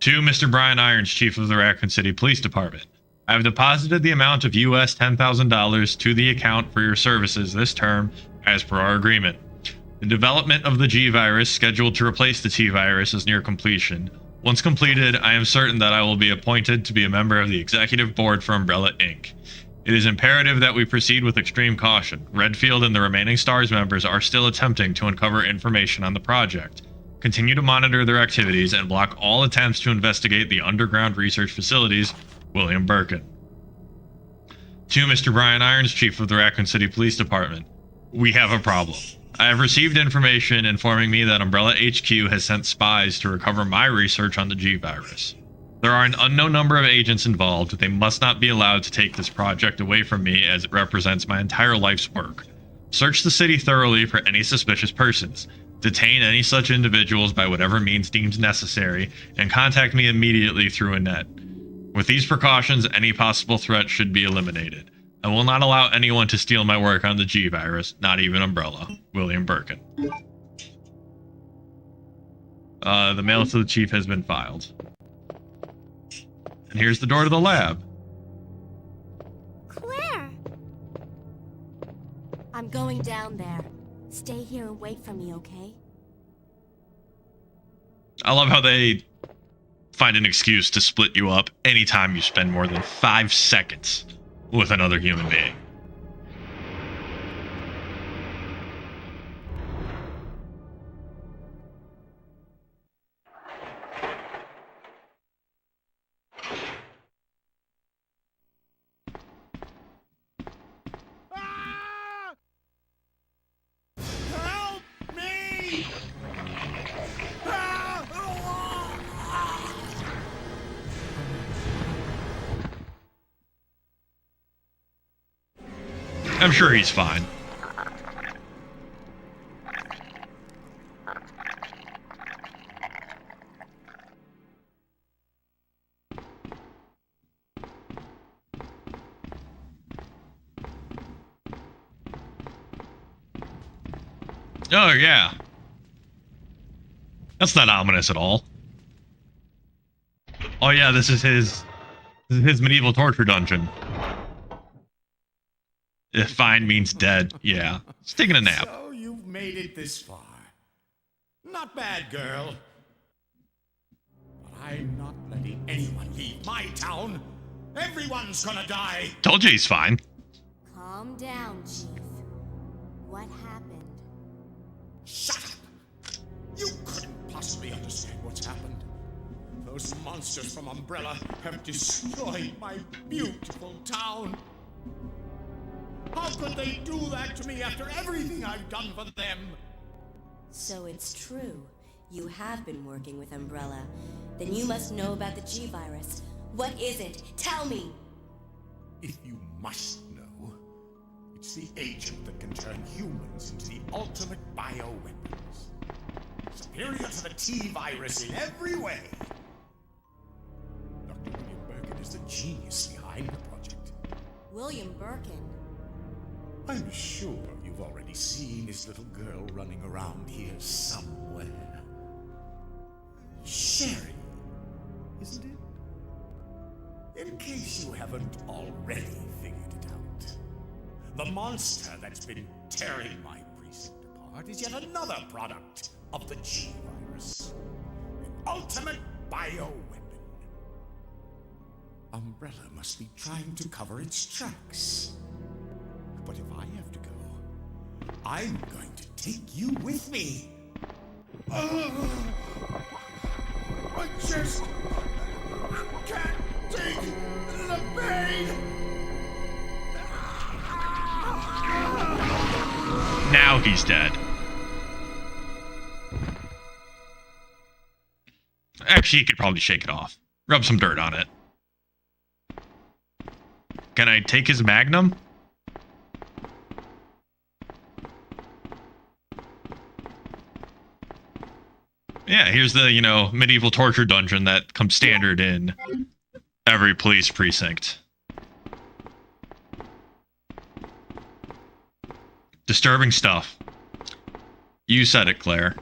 To Mr. Brian Irons, Chief of the Raccoon City Police Department. I have deposited the amount of US $10,000 to the account for your services this term, as per our agreement. The development of the G-Virus, scheduled to replace the T-Virus, is near completion. Once completed, I am certain that I will be appointed to be a member of the executive board for Umbrella Inc. It is imperative that we proceed with extreme caution. Redfield and the remaining STARS members are still attempting to uncover information on the project. Continue to monitor their activities and block all attempts to investigate the underground research facilities, William Birkin. To Mr. Brian Irons, Chief of the Raccoon City Police Department. We have a problem. I have received information informing me that Umbrella HQ has sent spies to recover my research on the G-Virus. There are an unknown number of agents involved. They must not be allowed to take this project away from me, as it represents my entire life's work. Search the city thoroughly for any suspicious persons. Detain any such individuals by whatever means deemed necessary, and contact me immediately through Annette. With these precautions, any possible threat should be eliminated. I will not allow anyone to steal my work on the G-Virus, not even Umbrella. William Birkin. The mail to the chief has been filed. And here's the door to the lab. Claire! I'm going down there. Stay here and wait for me, okay? I love how they find an excuse to split you up anytime you spend more than 5 seconds with another human being. Help me! I'm sure he's fine. Oh, yeah. That's not ominous at all. Oh, yeah, this is his medieval torture dungeon. If fine means dead, yeah. He's taking a nap. So you've made it this far. Not bad, girl. But I'm not letting anyone leave my town. Everyone's gonna die. Told you he's fine. Calm down, Chief. What happened? Shut up! You couldn't possibly understand what's happened. Those monsters from Umbrella have destroyed my beautiful town. How could they do that to me after everything I've done for them? So it's true. You have been working with Umbrella. Then you must know about the G-Virus. What is it? Tell me! If you must know, it's the agent that can turn humans into the ultimate bioweapons. Superior to the T-Virus in every way. Dr. William Birkin is the genius behind the project. William Birkin. I'm sure you've already seen his little girl running around here somewhere. Sherry, isn't it? In case you haven't already figured it out, the monster that's been tearing my precinct apart is yet another product of the G-Virus. An ultimate bioweapon. Umbrella must be trying to cover its tracks. But if I have to go, I'm going to take you with me. I just can't take the pain. Now he's dead. Actually, he could probably shake it off. Rub some dirt on it. Can I take his magnum? Yeah, here's the, medieval torture dungeon that comes standard in every police precinct. Disturbing stuff. You said it, Claire.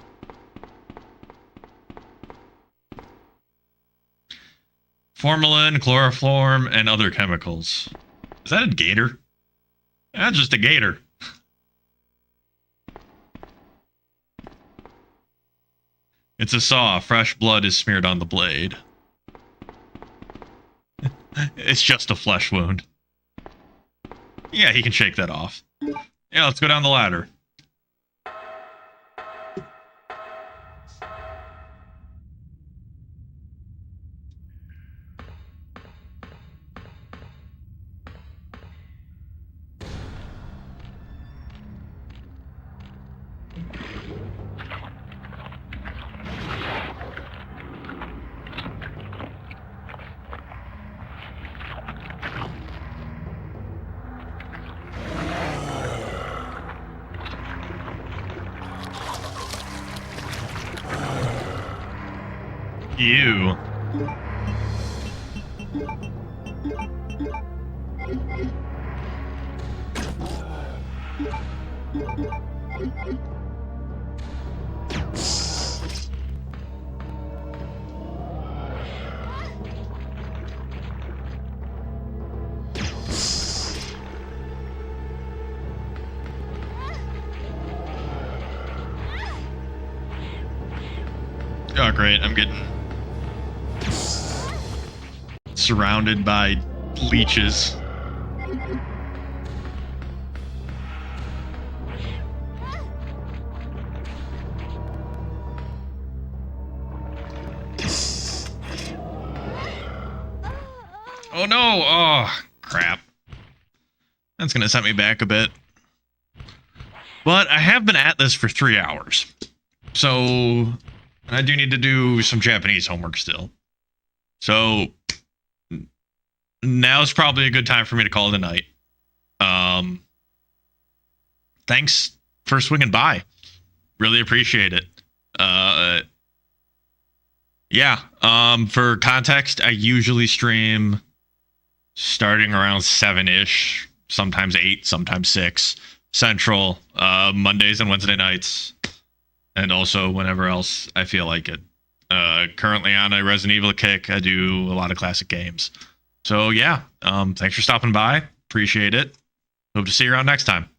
Formalin, chloroform, and other chemicals. Is that a gator? That's just a gator. It's a saw. Fresh blood is smeared on the blade. It's just a flesh wound. Yeah, he can shake that off. Yeah, let's go down the ladder. Ew. Oh, great. I'm getting surrounded by leeches. Oh no! Oh, crap. That's gonna set me back a bit. But I have been at this for 3 hours. So I do need to do some Japanese homework still. So now's probably a good time for me to call it a night. Thanks for swinging by. Really appreciate it. For context, I usually stream starting around 7-ish, sometimes 8, sometimes 6 Central, Mondays and Wednesday nights, and also whenever else I feel like it. Currently on a Resident Evil kick, I do a lot of classic games. So yeah, thanks for stopping by. Appreciate it. Hope to see you around next time.